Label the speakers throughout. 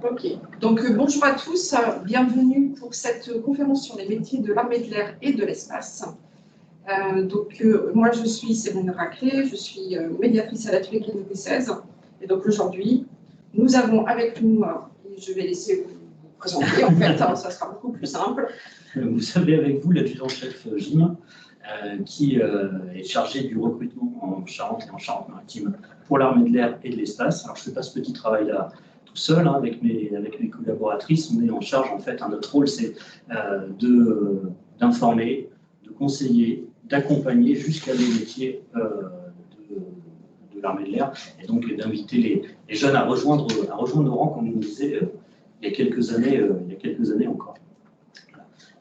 Speaker 1: Ok, donc bonjour à tous, bienvenue pour cette conférence sur les métiers de l'armée de l'air et de l'espace. Moi je suis Séverine Raclé, je suis médiatrice à l'atelier Canopée 16, et donc aujourd'hui nous avons avec nous, et je vais laisser vous présenter en fait, ça sera beaucoup plus simple.
Speaker 2: Vous avez avec vous l'adjudant-chef Jim, qui est chargé du recrutement en Charente et en Charente-Maritime pour l'armée de l'air et de l'espace. Alors je fais pas ce petit travail-là tout seul, hein, avec mes collaboratrices. On est en charge, en fait, notre rôle c'est d'informer, de conseiller, d'accompagner jusqu'à des métiers de l'armée de l'air, et donc d'inviter les jeunes à rejoindre nos rangs, comme on disait il y a quelques années encore.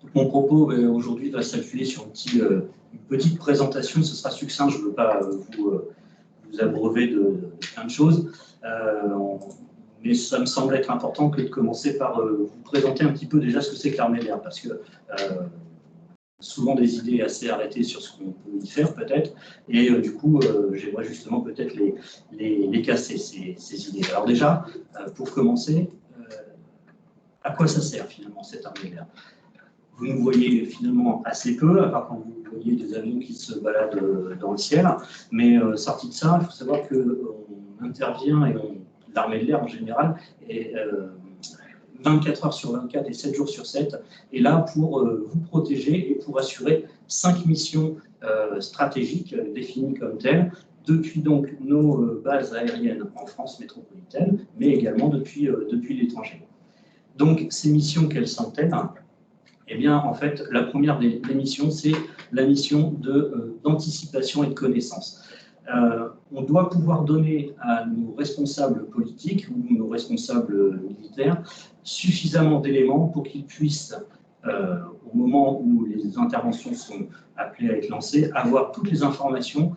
Speaker 2: Donc, mon propos aujourd'hui va s'appuyer sur une petite présentation. Ce sera succinct, je ne veux pas vous abreuver de plein de choses. Mais ça me semble être important que de commencer par vous présenter un petit peu déjà ce que c'est que l'armée de l'air, parce que souvent des idées assez arrêtées sur ce qu'on peut y faire peut-être, et du coup j'aimerais justement peut-être les casser, ces idées. Alors déjà, pour commencer, à quoi ça sert finalement cette armée de l'air? Vous nous voyez finalement assez peu, à part quand vous voyez des avions qui se baladent dans le ciel, mais sorti de ça, il faut savoir qu'on intervient, et l'armée de l'air en général, est 24 heures sur 24 et 7 jours sur 7, est là pour vous protéger et pour assurer 5 missions stratégiques définies comme telles, depuis donc nos bases aériennes en France métropolitaine, mais également depuis l'étranger. Donc ces missions, quelles sont-elles? Eh bien, en fait, la première des missions, c'est la mission d'anticipation et de connaissance. On doit pouvoir donner à nos responsables politiques ou nos responsables militaires suffisamment d'éléments pour qu'ils puissent, au moment où les interventions sont appelées à être lancées, avoir toutes les informations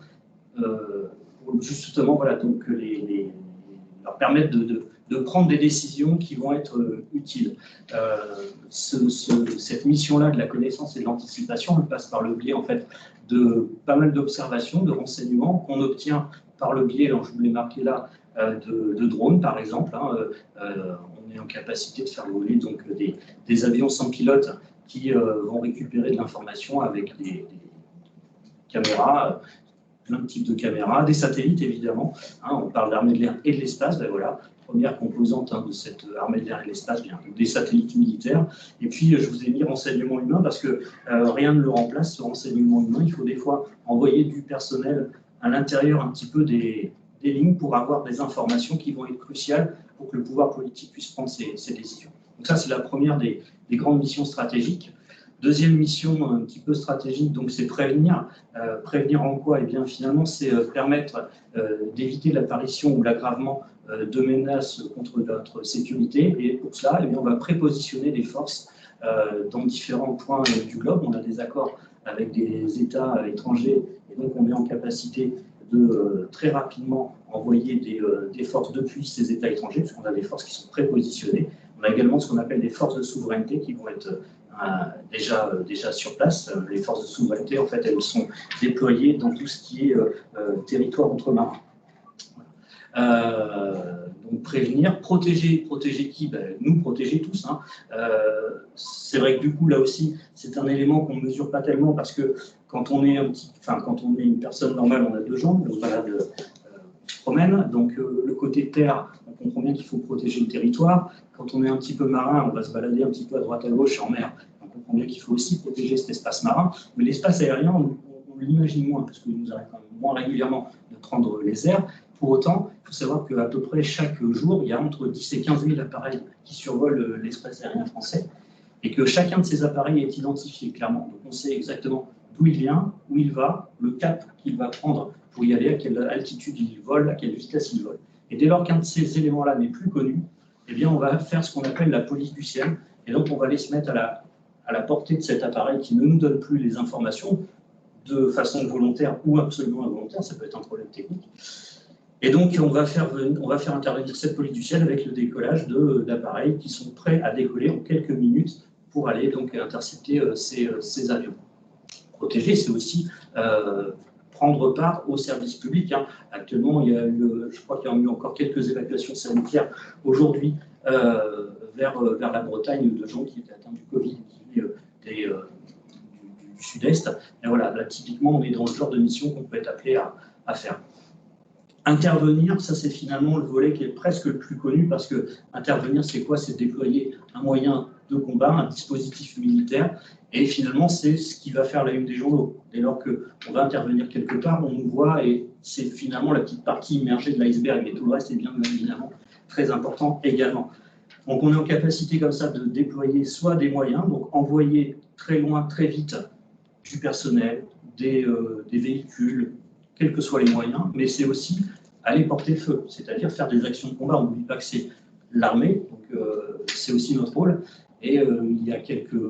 Speaker 2: pour justement, voilà, donc leur permettre de prendre des décisions qui vont être utiles. Cette mission-là de la connaissance et de l'anticipation, elle passe par le biais en fait de pas mal d'observations, de renseignements qu'on obtient par le biais, alors je vous l'ai marqué là, de drones par exemple. Hein, on est en capacité de faire voler donc des avions sans pilote qui vont récupérer de l'information avec des caméras, plein de types de caméras, des satellites évidemment. Hein, on parle d'armée de l'air et de l'espace, ben voilà. Première composante de cette armée de l'air et de l'espace, des satellites militaires. Et puis, je vous ai mis renseignement humain parce que rien ne le remplace, ce renseignement humain. Il faut des fois envoyer du personnel à l'intérieur un petit peu des lignes pour avoir des informations qui vont être cruciales pour que le pouvoir politique puisse prendre ses décisions. Donc ça, c'est la première des grandes missions stratégiques. Deuxième mission un petit peu stratégique, donc c'est prévenir. Prévenir en quoi? Eh bien, finalement, c'est permettre d'éviter l'apparition ou l'aggravement de menaces contre notre sécurité. Et pour cela, eh bien, on va prépositionner des forces dans différents points du globe. On a des accords avec des États étrangers, et donc on est en capacité de très rapidement envoyer des forces depuis ces États étrangers, parce qu'on a des forces qui sont prépositionnées. On a également ce qu'on appelle des forces de souveraineté qui vont être déjà sur place. Les forces de souveraineté, en fait, elles sont déployées dans tout ce qui est territoire outre-marin. Donc prévenir, protéger qui? Ben, nous protéger tous. Hein. C'est vrai que du coup, là aussi, c'est un élément qu'on ne mesure pas tellement parce que quand on est une personne normale, on a deux jambes, on se balade, on se promène. Donc le côté terre, on comprend bien qu'il faut protéger le territoire. Quand on est un petit peu marin, on va se balader un petit peu à droite à gauche en mer. On comprend bien qu'il faut aussi protéger cet espace marin. Mais l'espace aérien, on l'imagine moins, parce que nous arrive quand même moins régulièrement de prendre les airs. Pour autant, il faut savoir qu'à peu près chaque jour, il y a entre 10 et 15 000 appareils qui survolent l'espace aérien français, et que chacun de ces appareils est identifié clairement. Donc on sait exactement d'où il vient, où il va, le cap qu'il va prendre pour y aller, à quelle altitude il vole, à quelle vitesse il vole. Et dès lors qu'un de ces éléments-là n'est plus connu, eh bien, on va faire ce qu'on appelle la police du ciel. Et donc, on va aller se mettre à la portée de cet appareil qui ne nous donne plus les informations de façon volontaire ou absolument involontaire. Ça peut être un problème technique. Et donc, on va faire intervenir cette police du ciel avec le décollage d'appareils qui sont prêts à décoller en quelques minutes pour aller donc intercepter ces avions. Protéger, c'est aussi prendre part au service public. Hein. Actuellement, il y a eu, je crois qu'il y a eu encore quelques évacuations sanitaires aujourd'hui vers la Bretagne de gens qui étaient atteints du Covid, qui du sud-est. Et voilà, là, typiquement, on est dans le genre de mission qu'on peut être appelé à faire. Intervenir, ça c'est finalement le volet qui est presque le plus connu, parce que intervenir, c'est quoi? C'est déployer un moyen de combat, un dispositif militaire, et finalement c'est ce qui va faire la une des journaux. Dès lors qu'on va intervenir quelque part, on nous voit, et c'est finalement la petite partie immergée de l'iceberg, mais tout le reste est bien évidemment très important également. Donc on est en capacité comme ça de déployer soit des moyens, donc envoyer très loin, très vite du personnel, des véhicules, quels que soient les moyens, mais c'est aussi aller porter feu, c'est-à-dire faire des actions de combat. On n'oublie pas que c'est l'armée, donc c'est aussi notre rôle. Et il y a quelques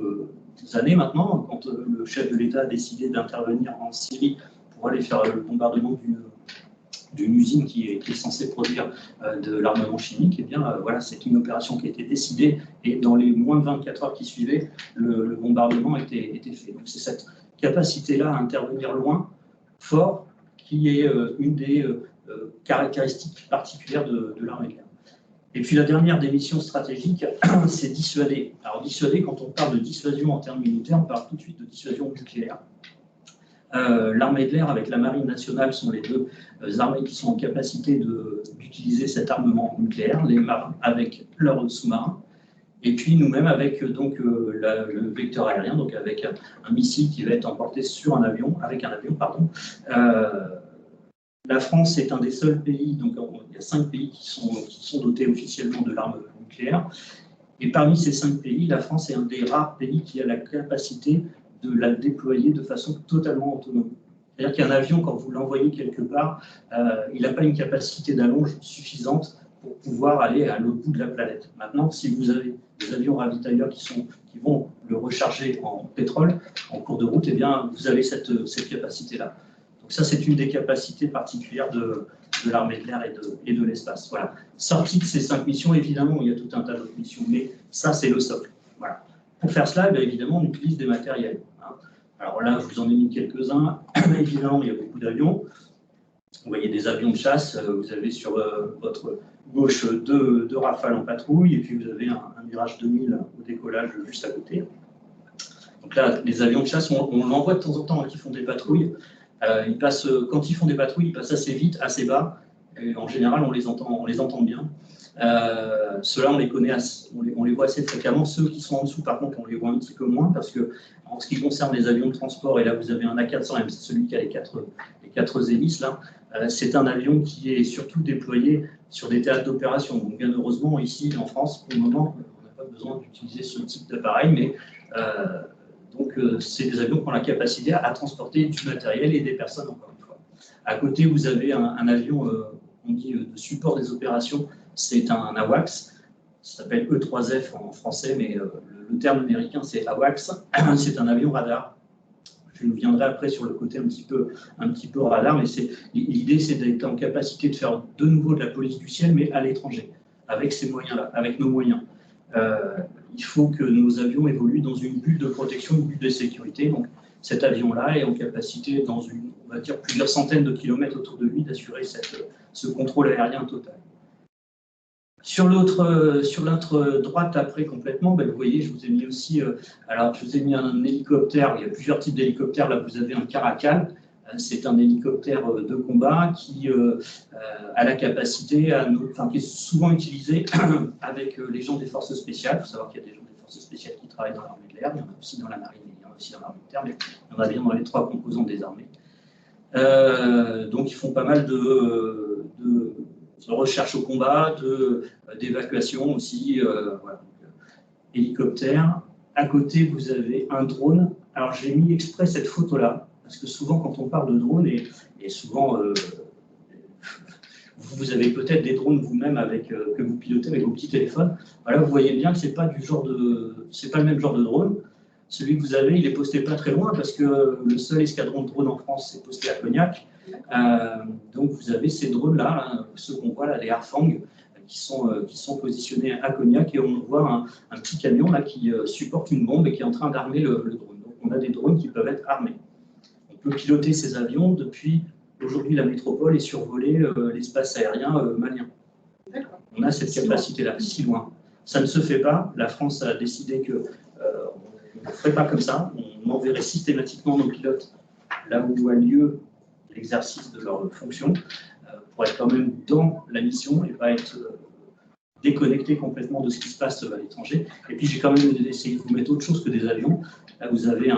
Speaker 2: années maintenant, quand le chef de l'État a décidé d'intervenir en Syrie pour aller faire le bombardement d'une usine qui est censée produire de l'armement chimique, eh bien voilà, c'est une opération qui a été décidée, et dans les moins de 24 heures qui suivaient, le bombardement était fait. Donc c'est cette capacité-là à intervenir loin, fort, qui est une des caractéristiques particulières de l'armée de l'air. Et puis la dernière des missions stratégiques, c'est dissuader. Alors dissuader, quand on parle de dissuasion en termes militaires, on parle tout de suite de dissuasion nucléaire. L'armée de l'air avec la marine nationale sont les deux armées qui sont en capacité d'utiliser cet armement nucléaire, les marins avec leurs sous-marins, et puis nous-mêmes avec donc, le vecteur aérien, donc avec un missile qui va être emporté sur un avion, avec un avion, pardon. La France est un des seuls pays, donc il y a 5 pays qui sont dotés officiellement de l'arme nucléaire, et parmi ces 5 pays, la France est un des rares pays qui a la capacité de la déployer de façon totalement autonome. C'est-à-dire qu'un avion, quand vous l'envoyez quelque part, il n'a pas une capacité d'allonge suffisante pour pouvoir aller à l'autre bout de la planète. Maintenant, si vous avez des avions ravitailleurs qui vont le recharger en pétrole en cours de route, eh bien, vous avez cette capacité-là. Donc ça, c'est une des capacités particulières de l'armée de l'air et de l'espace. Voilà. Sorti de ces 5 missions, évidemment, il y a tout un tas d'autres missions, mais ça, c'est le socle. Voilà. Pour faire cela, bien évidemment, on utilise des matériels. Hein. Alors là, je vous en ai mis quelques-uns. Évidemment, il y a beaucoup d'avions. Vous voyez des avions de chasse. Vous avez sur votre gauche deux Rafales en patrouille, et puis vous avez un Mirage 2000 au décollage juste à côté. Donc là, les avions de chasse, on l'envoie de temps en temps, qui font des patrouilles. Quand ils font des patrouilles, ils passent assez vite, assez bas. Et en général, on les entend bien. Ceux-là, on les connaît, on les voit assez fréquemment. Ceux qui sont en dessous, par contre, on les voit un petit peu moins, parce que en ce qui concerne les avions de transport, et là vous avez un A400M, c'est celui qui a les quatre hélices là. C'est un avion qui est surtout déployé sur des théâtres d'opération. Donc bien heureusement, ici en France, pour le moment, on n'a pas besoin d'utiliser ce type d'appareil, mais c'est des avions qui ont la capacité à transporter du matériel et des personnes, encore une fois. À côté, vous avez un avion, on dit de support des opérations, c'est un AWACS, ça s'appelle E3F en français, mais le terme américain c'est AWACS, c'est un avion radar. Je viendrai après sur le côté un petit peu radar, mais l'idée c'est d'être en capacité de faire de nouveau de la police du ciel, mais à l'étranger, avec ces moyens-là, avec nos moyens. Il faut que nos avions évoluent dans une bulle de protection, une bulle de sécurité. Donc cet avion-là est en capacité, dans on va dire plusieurs centaines de kilomètres autour de lui, d'assurer ce contrôle aérien total. Sur l'autre droite, après, complètement, vous voyez, je vous ai mis aussi, alors je vous ai mis un hélicoptère, il y a plusieurs types d'hélicoptères, là vous avez un Caracal, c'est un hélicoptère de combat qui a la capacité, qui est souvent utilisé avec les gens des forces spéciales. Il faut savoir qu'il y a des gens des forces spéciales qui travaillent dans l'armée de l'air, il y en a aussi dans la marine, il y en a aussi dans l'armée de terre, mais il y en a bien dans les 3 composantes des armées. Donc ils font pas mal de recherche au combat, d'évacuation aussi, voilà. Hélicoptère. À côté, vous avez un drone. Alors j'ai mis exprès cette photo-là, parce que souvent quand on parle de drone, et souvent vous avez peut-être des drones vous-même que vous pilotez avec vos petits téléphones. Voilà, vous voyez bien que c'est pas le même genre de drone. Celui que vous avez, il est posté pas très loin, parce que le seul escadron de drones en France est posté à Cognac. Donc vous avez ces drones-là, hein, ceux qu'on voit là, les Harfang, qui sont positionnés à Cognac, et on voit un petit camion là qui supporte une bombe et qui est en train d'armer le drone. Donc on a des drones qui peuvent être armés. Donc peut piloter ses avions depuis aujourd'hui la métropole et survoler l'espace aérien malien. On a cette capacité-là, si loin. Ça ne se fait pas. La France a décidé qu'on ne ferait pas comme ça. On enverrait systématiquement nos pilotes là où a lieu l'exercice de leur fonction pour être quand même dans la mission et pas être déconnecté complètement de ce qui se passe à l'étranger. Et puis j'ai quand même essayé de vous mettre autre chose que des avions. Là, vous avez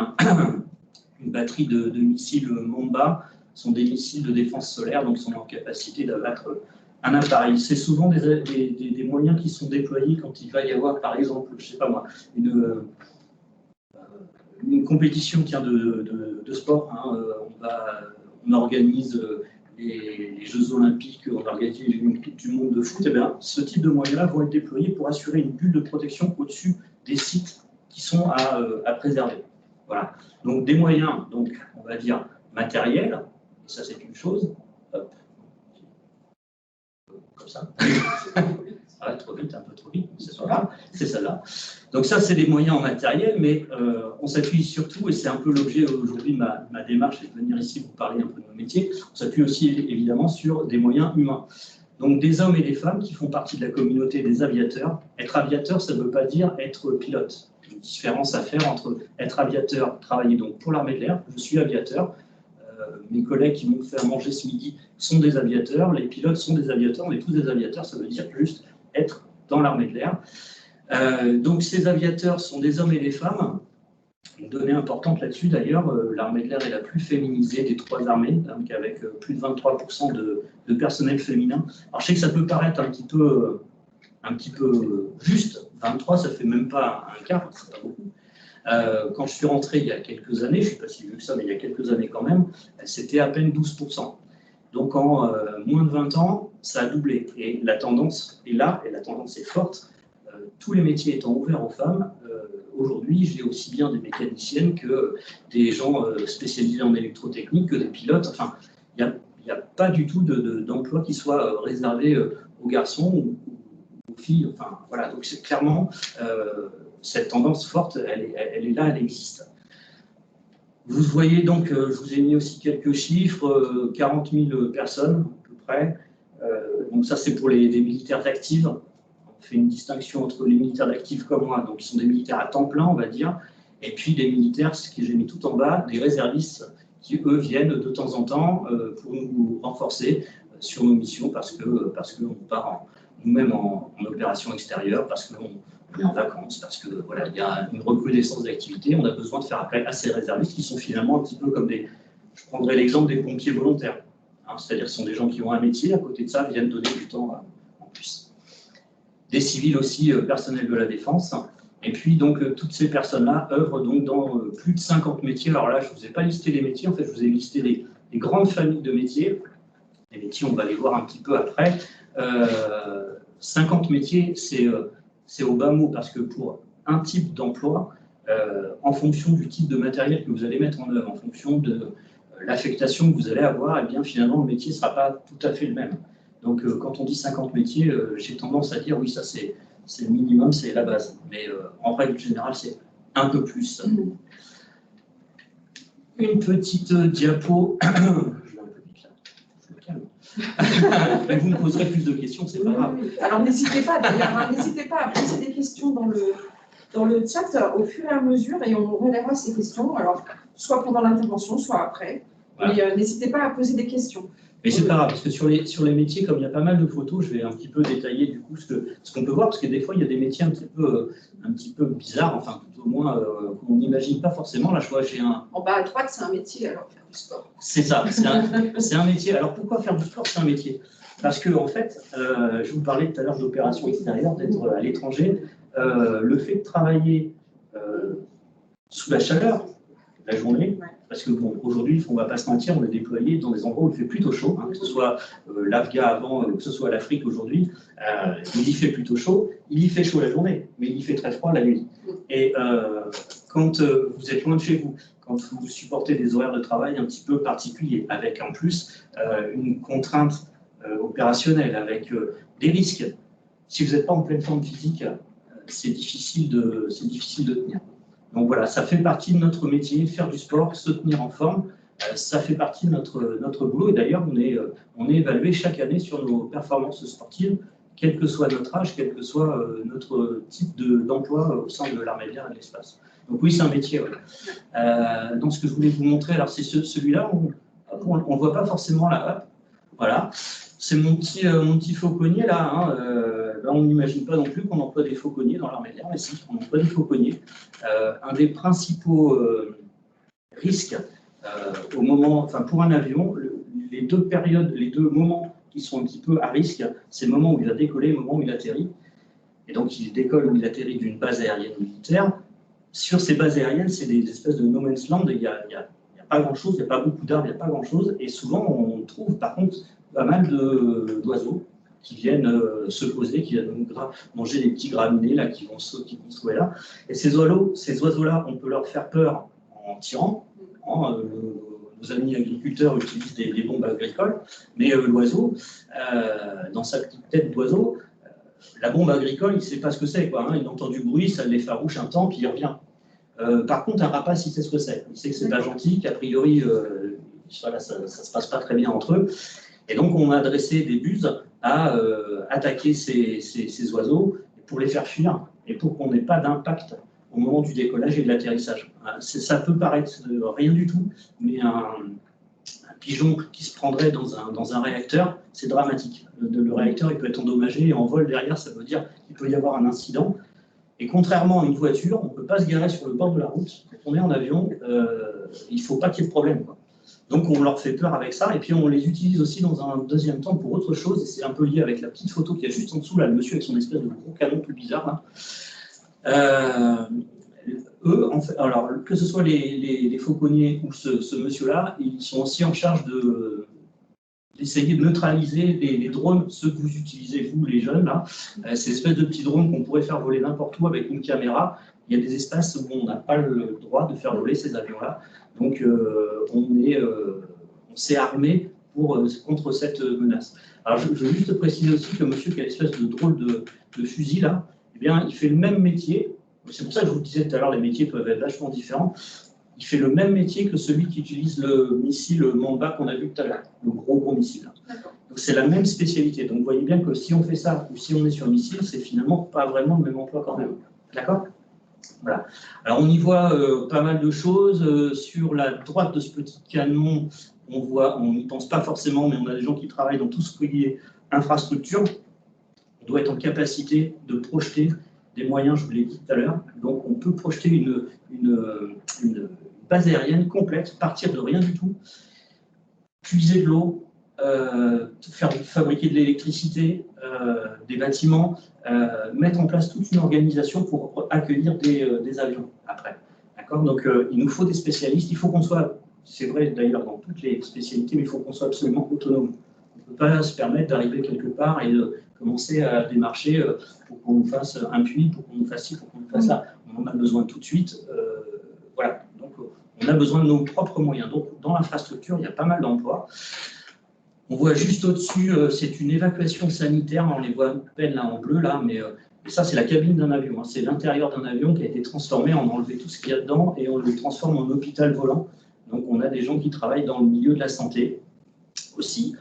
Speaker 2: une batterie de missiles Mamba. Ce sont des missiles de défense solaire, donc ils sont en capacité d'abattre un appareil. C'est souvent des moyens qui sont déployés quand il va y avoir, par exemple, je ne sais pas moi, une compétition de sport. Hein, on organise les Jeux Olympiques, on organise les Olympiques du monde de foot. Et bien, ce type de moyens-là vont être déployés pour assurer une bulle de protection au-dessus des sites qui sont à préserver. Voilà. Donc des moyens, donc on va dire matériels, et ça c'est une chose. Hop. Comme ça. Ah, trop vite, un peu trop vite, c'est pas grave, c'est celle-là. Donc ça, c'est des moyens en matériel, mais on s'appuie surtout, et c'est un peu l'objet aujourd'hui de ma démarche, et de venir ici vous parler un peu de nos métiers, on s'appuie aussi évidemment sur des moyens humains. Donc des hommes et des femmes qui font partie de la communauté des aviateurs. Être aviateur, ça ne veut pas dire être pilote. Il y a une différence à faire entre être aviateur, travailler donc pour l'armée de l'air, je suis aviateur, mes collègues qui m'ont fait à manger ce midi sont des aviateurs, les pilotes sont des aviateurs, on est tous des aviateurs, ça veut dire juste être dans l'armée de l'air. Donc ces aviateurs sont des hommes et des femmes. Une donnée importante là-dessus d'ailleurs, l'armée de l'air est la plus féminisée des trois armées, donc avec plus de 23% de personnel féminin. Alors je sais que ça peut paraître un petit peu juste, 23 ça fait même pas un quart, c'est pas beaucoup. Quand je suis rentré il y a quelques années, je ne suis pas si vieux que ça, mais il y a quelques années quand même, c'était à peine 12%. Donc en moins de 20 ans, ça a doublé. Et la tendance est là, et la tendance est forte. Tous les métiers étant ouverts aux femmes, aujourd'hui, j'ai aussi bien des mécaniciennes que des gens spécialisés en électrotechnique, que des pilotes. Enfin, il n'y a pas du tout d'emploi qui soit réservé aux garçons ou aux filles. Enfin, voilà. Donc c'est clairement... cette tendance forte, elle est là, elle existe. Vous voyez donc, je vous ai mis aussi quelques chiffres, 40 000 personnes à peu près. Donc ça, c'est pour des militaires actifs. On fait une distinction entre les militaires actifs comme moi, donc qui sont des militaires à temps plein, on va dire, et puis des militaires, ce que j'ai mis tout en bas, des réservistes qui, eux, viennent de temps en temps pour nous renforcer sur nos missions parce qu'on part nous-mêmes en opération extérieure, parce qu'on est en vacances, parce que voilà, il y a une recrudescence d'activité, on a besoin de faire appel à ces réservistes qui sont finalement un petit peu comme je prendrais l'exemple des pompiers volontaires. Hein, c'est-à-dire que ce sont des gens qui ont un métier, à côté de ça, viennent donner du temps en plus. Des civils aussi, personnels de la défense. Et puis, donc, toutes ces personnes-là œuvrent donc dans plus de 50 métiers. Alors là, je ne vous ai pas listé les métiers, en fait, je vous ai listé les grandes familles de métiers. Les métiers, on va les voir un petit peu après. 50 métiers, c'est au bas mot, parce que pour un type d'emploi, en fonction du type de matériel que vous allez mettre en œuvre, en fonction de l'affectation que vous allez avoir, et bien finalement le métier ne sera pas tout à fait le même. Donc quand on dit 50 métiers, j'ai tendance à dire oui, ça c'est le minimum, c'est la base. Mais en règle générale, c'est un peu plus. Une petite diapo. Je vais un peu vite là, je me calme. Mais vous me poserez plus de questions, c'est pas grave.
Speaker 1: Alors n'hésitez pas d'ailleurs, à poser des questions dans le chat au fur et à mesure et on relèvera ces questions, alors soit pendant l'intervention, soit après. Voilà. Mais n'hésitez pas à poser des questions.
Speaker 2: Mais c'est pas grave, parce que sur les métiers, comme il y a pas mal de photos, je vais un petit peu détailler du coup ce qu'on peut voir, parce que des fois, il y a des métiers un petit peu bizarres, enfin, tout au moins, qu'on n'imagine pas forcément. Là, je vois, j'ai un...
Speaker 1: En bas à droite, c'est un métier, alors faire du sport.
Speaker 2: C'est ça, c'est un métier. Alors, pourquoi faire du sport, c'est un métier? Parce que, en fait, je vous parlais tout à l'heure d'opérations extérieures, d'être à l'étranger. Le fait de travailler sous la chaleur, la journée, parce que bon, aujourd'hui, on ne va pas se mentir, on est déployé dans des endroits où il fait plutôt chaud, hein, que ce soit l'Afghan avant, que ce soit l'Afrique aujourd'hui, il y fait plutôt chaud, il y fait chaud la journée, mais il y fait très froid la nuit. Et quand vous êtes loin de chez vous, quand vous supportez des horaires de travail un petit peu particuliers, avec en plus une contrainte opérationnelle, avec des risques, si vous n'êtes pas en pleine forme physique, c'est difficile de tenir. Donc voilà, ça fait partie de notre métier, faire du sport, se tenir en forme. Ça fait partie de notre boulot et d'ailleurs on est évalué chaque année sur nos performances sportives, quel que soit notre âge, quel que soit notre type d'emploi au sein de l'armée de l'air et de l'espace. Donc oui, c'est un métier. Ouais. Donc ce que je voulais vous montrer, alors c'est celui-là, on ne voit pas forcément là. Voilà, c'est mon petit fauconnier là. Hein, là on n'imagine pas non plus qu'on emploie des fauconniers dans l'armée de l'air, mais si, on emploie des fauconniers. Un des principaux risques au moment, enfin pour un avion, les deux périodes, les deux moments qui sont un petit peu à risque, c'est le moment où il va décoller, le moment où il atterrit. Et donc il décolle ou il atterrit d'une base aérienne militaire. Sur ces bases aériennes, c'est des espèces de no man's land, il n'y a pas grand-chose, il n'y a pas beaucoup d'arbres, il n'y a pas grand-chose. Et souvent, on trouve par contre pas mal d'oiseaux qui viennent se poser, qui viennent manger des petits graminées là, qui vont se trouver là. Et ces oiseaux-là, on peut leur faire peur en tirant. Nos amis agriculteurs utilisent des bombes agricoles, mais l'oiseau, dans sa petite tête d'oiseau, la bombe agricole, il ne sait pas ce que c'est, quoi. Hein. Il entend du bruit, ça l'effarouche un temps, puis il revient. Par contre, un rapace, il sait ce que c'est. Il sait que c'est pas gentil, qu'a priori, voilà, ça ne se passe pas très bien entre eux. Et donc, on a dressé des buses à attaquer ces oiseaux pour les faire fuir et pour qu'on n'ait pas d'impact au moment du décollage et de l'atterrissage. Ça peut paraître rien du tout, mais un pigeon qui se prendrait dans un réacteur, c'est dramatique. Le réacteur, il peut être endommagé et en vol derrière, ça veut dire qu'il peut y avoir un incident. Et contrairement à une voiture, on ne peut pas se garer sur le bord de la route. Quand on est en avion, il ne faut pas qu'il y ait de problème, quoi. Donc on leur fait peur avec ça, et puis on les utilise aussi dans un deuxième temps pour autre chose, et c'est un peu lié avec la petite photo qui est juste en dessous, là, le monsieur avec son espèce de gros canon plus bizarre. Là. Eux, en fait, alors que ce soit les fauconniers ou ce monsieur-là, ils sont aussi en charge d'essayer de neutraliser les drones, ceux que vous utilisez, vous, les jeunes, là. Ces espèces de petits drones qu'on pourrait faire voler n'importe où avec une caméra. Il y a des espaces où on n'a pas le droit de faire voler ces avions-là. Donc, on s'est armé contre cette menace. Alors, je veux juste préciser aussi que monsieur qui a l'espèce de drôle de fusil, là, eh bien, il fait le même métier. C'est pour ça que je vous disais tout à l'heure, les métiers peuvent être vachement différents. Il fait le même métier que celui qui utilise le missile Mamba qu'on a vu tout à l'heure, le gros missile. Donc c'est la même spécialité. Donc vous voyez bien que si on fait ça ou si on est sur missile, c'est finalement pas vraiment le même emploi quand même. D'accord ? Voilà. Alors on y voit pas mal de choses. Sur la droite de ce petit canon, on n'y pense pas forcément, mais on a des gens qui travaillent dans tout ce qui est infrastructure. On doit être en capacité de projeter des moyens, je vous l'ai dit tout à l'heure. Donc on peut projeter une base aérienne complète, partir de rien du tout, puiser de l'eau, fabriquer de l'électricité, des bâtiments, mettre en place toute une organisation pour accueillir des avions après. D'accord ? Donc il nous faut des spécialistes, il faut qu'on soit, c'est vrai d'ailleurs dans toutes les spécialités, mais il faut qu'on soit absolument autonome. On ne peut pas se permettre d'arriver quelque part et de commencer à démarcher pour qu'on nous fasse un puits, pour qu'on nous fasse ci, pour qu'on nous fasse ça. On en a besoin tout de suite. Voilà. Donc, on a besoin de nos propres moyens. Donc, dans l'infrastructure, il y a pas mal d'emplois. On voit juste au-dessus, c'est une évacuation sanitaire. On les voit à peine là en bleu, là, mais ça, c'est la cabine d'un avion. Hein. C'est l'intérieur d'un avion qui a été transformé. On a enlevé tout ce qu'il y a dedans et on le transforme en hôpital volant. Donc, on a des gens qui travaillent dans le milieu de la santé aussi.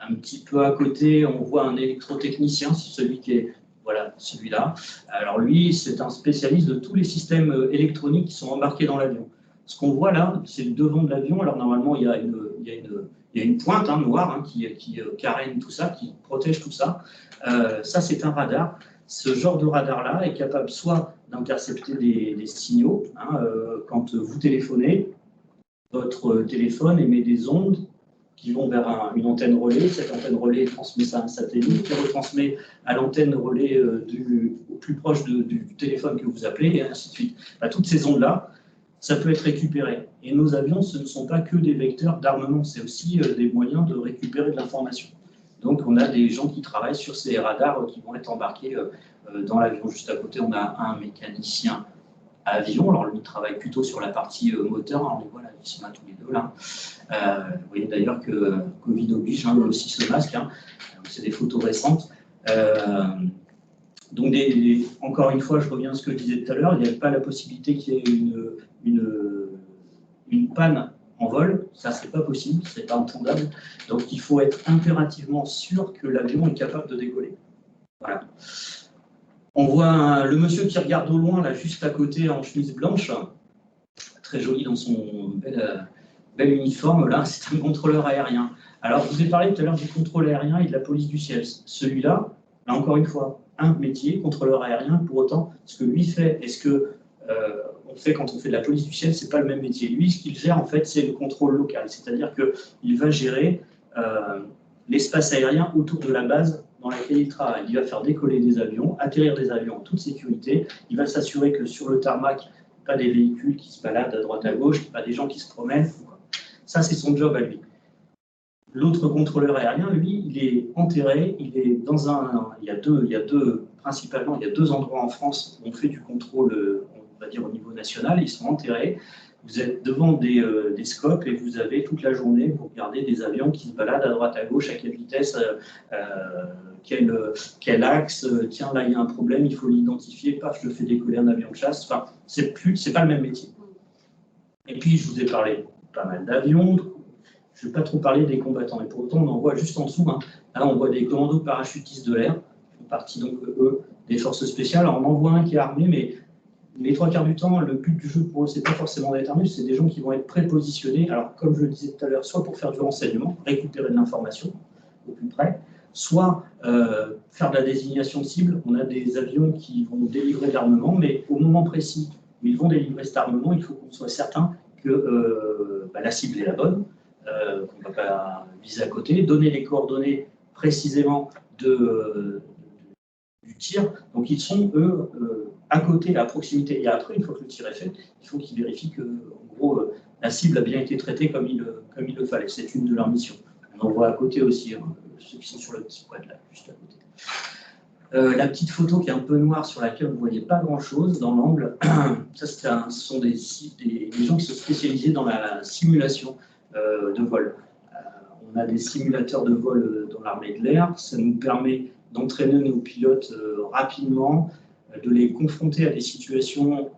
Speaker 2: Un petit peu à côté, on voit un électrotechnicien, c'est celui qui est, voilà, celui-là. Alors lui, c'est un spécialiste de tous les systèmes électroniques qui sont embarqués dans l'avion. Ce qu'on voit là, c'est le devant de l'avion. Alors normalement, il y a une pointe noire qui carène tout ça, qui protège tout ça. Ça, c'est un radar. Ce genre de radar-là est capable soit d'intercepter des signaux. Quand vous téléphonez, votre téléphone émet des ondes qui vont vers une antenne relais. Cette antenne relais transmet ça à un satellite qui retransmet à l'antenne relais au plus proche du téléphone que vous appelez, et ainsi de suite. Toutes ces ondes-là, ça peut être récupéré. Et nos avions, ce ne sont pas que des vecteurs d'armement, c'est aussi des moyens de récupérer de l'information. Donc on a des gens qui travaillent sur ces radars qui vont être embarqués dans l'avion. Juste à côté, on a un mécanicien avion. Alors lui, il travaille plutôt sur la partie moteur. On les voit là, ils sont là tous les deux là. Vous voyez d'ailleurs que Covid oblige, il y a aussi ce masque. C'est des photos récentes. Donc, encore une fois, je reviens à ce que je disais tout à l'heure, il n'y a pas la possibilité qu'il y ait une panne en vol, ça c'est pas possible, c'est pas entendable. Donc il faut être impérativement sûr que l'avion est capable de décoller. Voilà. On voit le monsieur qui regarde au loin, là, juste à côté, en chemise blanche, très joli dans son bel uniforme, là, c'est un contrôleur aérien. Alors, je vous ai parlé tout à l'heure du contrôle aérien et de la police du ciel. Celui-là, là encore une fois, un métier, contrôleur aérien, pour autant, ce que lui fait et ce que on fait quand on fait de la police du ciel, c'est pas le même métier. Lui, ce qu'il gère, en fait, c'est le contrôle local, c'est-à-dire qu'il va gérer l'espace aérien autour de la base dans laquelle il travaille. Il va faire décoller des avions, atterrir des avions en toute sécurité, il va s'assurer que sur le tarmac, pas des véhicules qui se baladent à droite à gauche, pas des gens qui se promènent. Ça, c'est son job à lui. L'autre contrôleur aérien, lui, il est enterré, il est dans un... Principalement, il y a deux endroits en France où on fait du contrôle, on va dire au niveau national, ils sont enterrés. Vous êtes devant des scopes et vous avez toute la journée, vous regardez des avions qui se baladent à droite à gauche, à quelle vitesse, quel axe, tiens là il y a un problème, il faut l'identifier, paf, je le fais décoller un avion de chasse. Enfin, c'est pas le même métier. Et puis je vous ai parlé pas mal d'avions, je ne vais pas trop parler des combattants, et pour autant on en voit juste en dessous, hein. Là on voit des commandos parachutistes de l'air, qui font partie donc eux des forces spéciales. Alors on en voit un qui est armé, mais les trois quarts du temps, le but du jeu pour eux, c'est pas forcément d'être armé, c'est des gens qui vont être prépositionnés. Alors, comme je le disais tout à l'heure, soit pour faire du renseignement, récupérer de l'information au plus près, soit faire de la désignation de cible. On a des avions qui vont délivrer de l'armement, mais au moment précis où ils vont délivrer cet armement, il faut qu'on soit certain que la cible est la bonne, qu'on ne va pas viser à côté, donner les coordonnées précisément du tir. Donc, ils sont, eux, à côté, à proximité. Et après, une fois que le tir est fait, il faut qu'ils vérifient que, en gros, la cible a bien été traitée comme il le fallait. C'est une de leurs missions. On en voit à côté aussi, hein, ceux qui sont sur le petit quad, là, juste à côté. La petite photo qui est un peu noire, sur laquelle vous ne voyez pas grand-chose dans l'angle, ça, ce sont des gens qui sont spécialisés dans la simulation de vol. On a des simulateurs de vol dans l'armée de l'air. Ça nous permet d'entraîner nos pilotes rapidement, de les confronter à des situations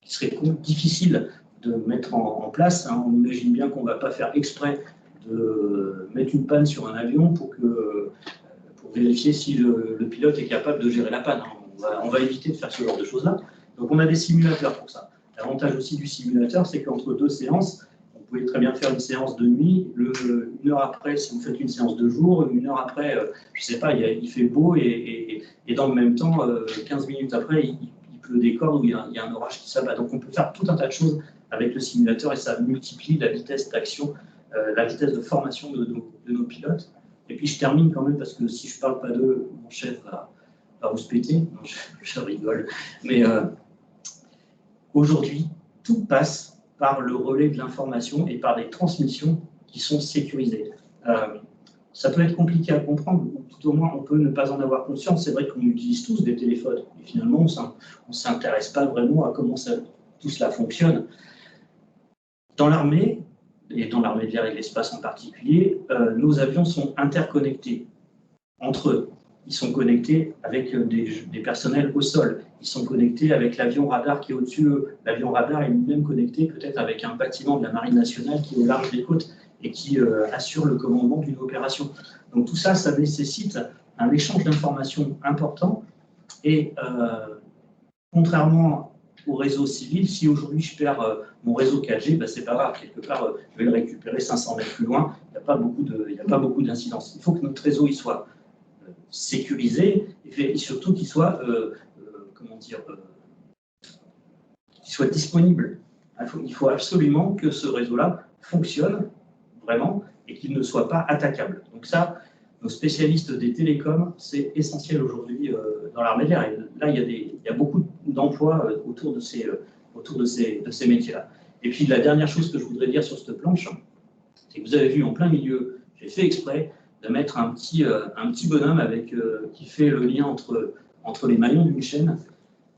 Speaker 2: qui seraient difficiles de mettre en place. Hein. On imagine bien qu'on ne va pas faire exprès de mettre une panne sur un avion pour vérifier si le pilote est capable de gérer la panne. Hein. On va éviter de faire ce genre de choses-là. Donc on a des simulateurs pour ça. L'avantage aussi du simulateur, c'est qu'entre deux séances, vous pouvez très bien faire une séance de nuit, une heure après, si vous faites une séance de jour, une heure après, je ne sais pas, il fait beau, et dans le même temps, 15 minutes après, il pleut des cordes ou il y a un orage qui s'abat. Donc on peut faire tout un tas de choses avec le simulateur et ça multiplie la vitesse d'action, la vitesse de formation de nos pilotes. Et puis je termine quand même, parce que si je ne parle pas d'eux, mon chef va vous se péter. Non, je rigole. Mais aujourd'hui, tout passe par le relais de l'information et par des transmissions qui sont sécurisées. Ça peut être compliqué à comprendre, ou tout au moins on peut ne pas en avoir conscience. C'est vrai qu'on utilise tous des téléphones, et finalement on ne s'intéresse pas vraiment à comment tout cela fonctionne. Dans l'armée, et dans l'armée de l'air et de l'espace en particulier, nos avions sont interconnectés entre eux. Ils sont connectés avec des personnels au sol. Ils sont connectés avec l'avion radar qui est au-dessus d'eux. L'avion radar est lui-même connecté peut-être avec un bâtiment de la Marine nationale qui est au large des côtes et qui assure le commandement d'une opération. Donc tout ça, ça nécessite un échange d'informations important. Et contrairement au réseau civil, si aujourd'hui je perds mon réseau 4G, ben, c'est pas grave, quelque part je vais le récupérer 500 mètres plus loin, il n'y a pas beaucoup d'incidence. Il faut que notre réseau il soit sécurisé et surtout qu'il soit, qu'il soit disponible. Il faut absolument que ce réseau-là fonctionne vraiment et qu'il ne soit pas attaquable. Donc ça, nos spécialistes des télécoms, c'est essentiel aujourd'hui dans l'armée de l'air. Et là, il y a beaucoup d'emplois autour de ces métiers-là. Et puis la dernière chose que je voudrais dire sur cette planche, c'est que vous avez vu en plein milieu, j'ai fait exprès de mettre un petit bonhomme qui fait le lien entre les maillons d'une chaîne.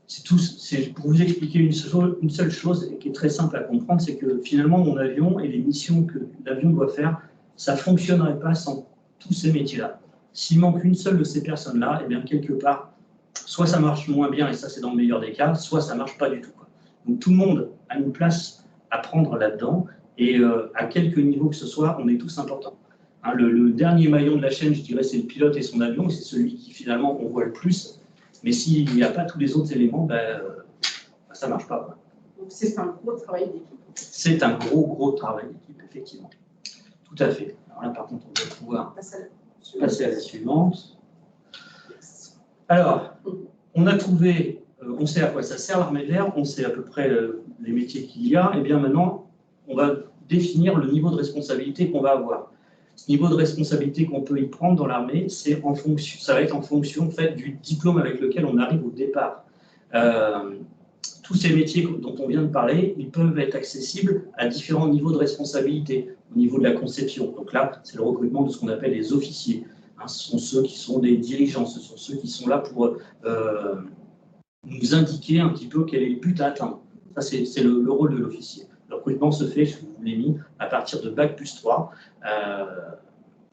Speaker 2: C'est pour vous expliquer une seule chose qui est très simple à comprendre, c'est que finalement mon avion et les missions que l'avion doit faire, ça ne fonctionnerait pas sans tous ces métiers-là. S'il manque une seule de ces personnes-là, eh bien quelque part, soit ça marche moins bien, et ça c'est dans le meilleur des cas, soit ça ne marche pas du tout. Donc tout le monde a une place apprendre là-dedans. Et à quelque niveau que ce soit, on est tous importants. Hein, le dernier maillon de la chaîne, je dirais, c'est le pilote et son avion. C'est celui qui, finalement, on voit le plus. Mais s'il n'y a pas tous les autres éléments, ça ne marche pas, quoi.
Speaker 1: Donc, c'est un gros travail d'équipe.
Speaker 2: C'est un gros travail d'équipe, effectivement. Tout à fait. Alors là, par contre, on va pouvoir passer à la suivante. Alors, on a trouvé, on sait à quoi ça sert l'armée de l'air, on sait à peu près les métiers qu'il y a, et bien maintenant, on va définir le niveau de responsabilité qu'on va avoir. Ce niveau de responsabilité qu'on peut y prendre dans l'armée, ça va être en fonction en fait, du diplôme avec lequel on arrive au départ. Tous ces métiers dont on vient de parler, ils peuvent être accessibles à différents niveaux de responsabilité, au niveau de la conception. Donc là, c'est le recrutement de ce qu'on appelle les officiers. Hein, ce sont ceux qui sont des dirigeants, ce sont ceux qui sont là pour nous indiquer un petit peu quel est le but à atteindre. Ça, c'est le rôle de l'officier. Le recrutement se fait, je vous l'ai mis, à partir de Bac plus 3.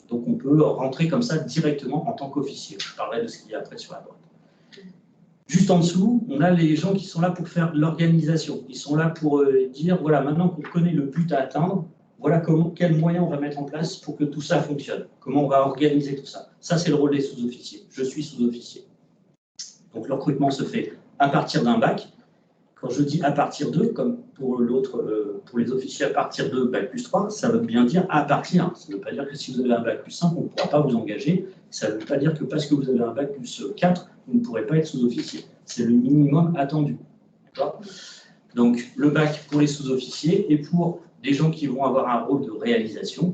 Speaker 2: Donc on peut rentrer comme ça directement en tant qu'officier. Je parlerai de ce qu'il y a après sur la droite. Juste en dessous, on a les gens qui sont là pour faire l'organisation. Ils sont là pour dire, voilà, maintenant qu'on connaît le but à atteindre, voilà quels moyens on va mettre en place pour que tout ça fonctionne. Comment on va organiser tout ça. Ça, c'est le rôle des sous-officiers. Je suis sous-officier. Donc le recrutement se fait à partir d'un bac. Quand je dis à partir de, comme pour l'autre, pour les officiers à partir de Bac plus 3, ça veut bien dire à partir. Ça ne veut pas dire que si vous avez un Bac plus 5, on ne pourra pas vous engager. Ça ne veut pas dire que parce que vous avez un Bac plus 4, vous ne pourrez pas être sous-officier. C'est le minimum attendu. Donc le bac pour les sous-officiers et pour des gens qui vont avoir un rôle de réalisation,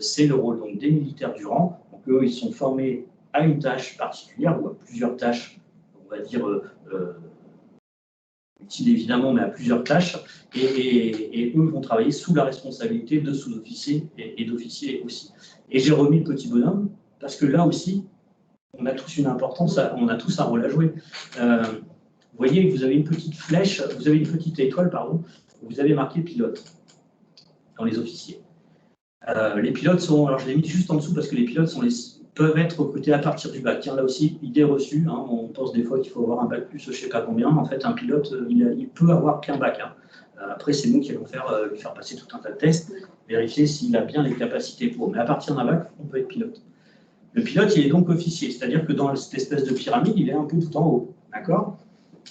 Speaker 2: c'est le rôle donc, des militaires du rang. Donc eux, ils sont formés à une tâche particulière ou à plusieurs tâches, on va dire, utile évidemment, mais à plusieurs tâches, et eux vont travailler sous la responsabilité de sous-officiers et d'officiers aussi. Et j'ai remis le petit bonhomme, parce que là aussi, on a tous une importance, on a tous un rôle à jouer. Vous voyez, vous avez une petite flèche, vous avez une petite étoile, pardon, vous avez marqué pilote dans les officiers. Les pilotes sont, alors je l'ai mis juste en dessous parce que les pilotes peuvent être recrutés à partir du bac. Tiens, là aussi, idée reçue, hein, on pense des fois qu'il faut avoir un bac plus, je ne sais pas combien. En fait, un pilote, il peut avoir qu'un bac. Hein. Après, c'est nous qui allons lui faire passer tout un tas de tests, vérifier s'il a bien les capacités pour. Mais à partir d'un bac, on peut être pilote. Le pilote, il est donc officier, c'est-à-dire que dans cette espèce de pyramide, il est un peu tout en haut, d'accord ?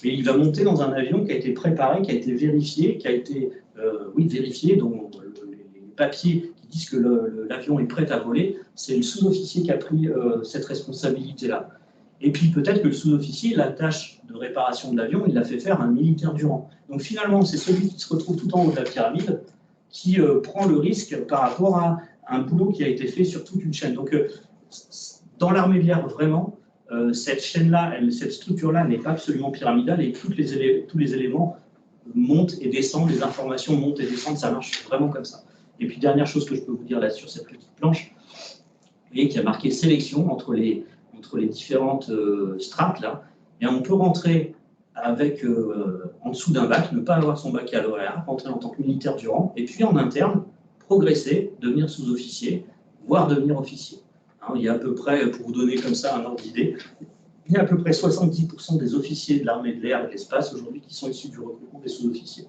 Speaker 2: Et il va monter dans un avion qui a été préparé, qui a été vérifié, vérifié, dont les papiers qui disent que l'avion est prêt à voler, c'est le sous-officier qui a pris cette responsabilité-là. Et puis peut-être que le sous-officier, la tâche de réparation de l'avion, il l'a fait faire à un militaire du rang. Donc finalement, c'est celui qui se retrouve tout en haut de la pyramide qui prend le risque par rapport à un boulot qui a été fait sur toute une chaîne. Donc dans l'armée de l'air, vraiment, cette chaîne-là, cette structure-là n'est pas absolument pyramidale et tous les éléments montent et descendent, les informations montent et descendent, ça marche vraiment comme ça. Et puis dernière chose que je peux vous dire là sur cette petite planche, vous voyez qu'il y a marqué sélection entre les différentes strates là, et on peut rentrer avec en dessous d'un bac, ne pas avoir son baccalauréat, rentrer en tant que militaire du rang, et puis en interne, progresser, devenir sous-officier, voire devenir officier. Il y a à peu près, pour vous donner comme ça un ordre d'idée, il y a à peu près 70% des officiers de l'armée de l'air et de l'espace aujourd'hui qui sont issus du recrutement des sous-officiers.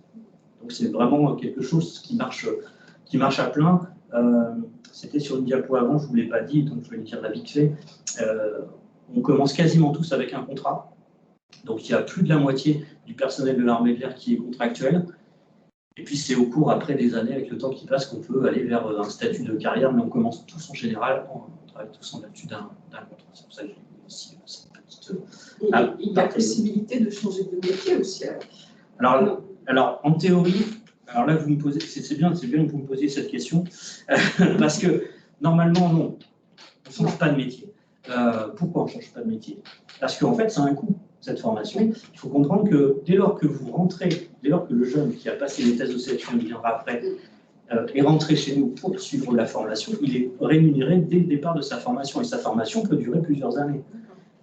Speaker 2: Donc c'est vraiment quelque chose qui marche à plein. C'était sur une diapo avant, je ne vous l'ai pas dit, donc je vais le dire là vite fait. On commence quasiment tous avec un contrat. Donc il y a plus de la moitié du personnel de l'armée de l'air qui est contractuel. Et puis c'est au cours, après des années, avec le temps qui passe, qu'on peut aller vers un statut de carrière, mais on commence tous en général, on travaille tous en vertu d'un contrat. C'est pour ça que j'ai aussi cette petite...
Speaker 1: il y a possibilité de changer de métier aussi.
Speaker 2: Alors en théorie, alors là, vous me posez, c'est bien que vous me posiez cette question, parce que normalement, non, on ne change pas de métier. Pourquoi on ne change pas de métier? Parce qu'en fait, c'est un coût, cette formation. Il faut comprendre que dès lors que vous rentrez, dès lors que le jeune qui a passé les tests de sélection, il viendra après, est rentré chez nous pour suivre la formation, il est rémunéré dès le départ de sa formation. Et sa formation peut durer plusieurs années.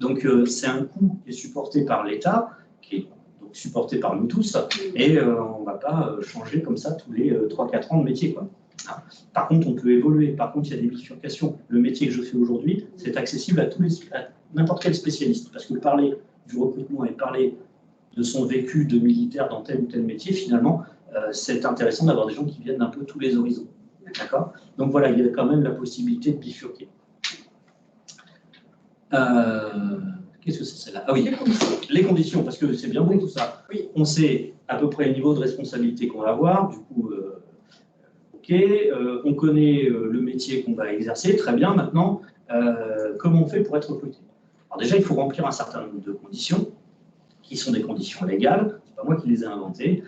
Speaker 2: Donc, c'est un coût qui est supporté par l'État, qui est donc supporté par nous tous, et on ne va pas changer comme ça tous les 3-4 ans de métier, quoi. Par contre, on peut évoluer. Par contre, il y a des bifurcations. Le métier que je fais aujourd'hui, c'est accessible à n'importe quel spécialiste. Parce que parler du recrutement et parler de son vécu de militaire dans tel ou tel métier, finalement, c'est intéressant d'avoir des gens qui viennent d'un peu tous les horizons. D'accord? Donc voilà, il y a quand même la possibilité de bifurquer. Qu'est-ce que c'est celle-là? Ah oui, les conditions, parce que c'est bien beau tout ça.
Speaker 1: Oui.
Speaker 2: On sait à peu près le niveau de responsabilité qu'on va avoir, du coup, ok, on connaît le métier qu'on va exercer, très bien. Maintenant, comment on fait pour être recruté? Alors déjà, il faut remplir un certain nombre de conditions, qui sont des conditions légales, c'est pas moi qui les ai inventées.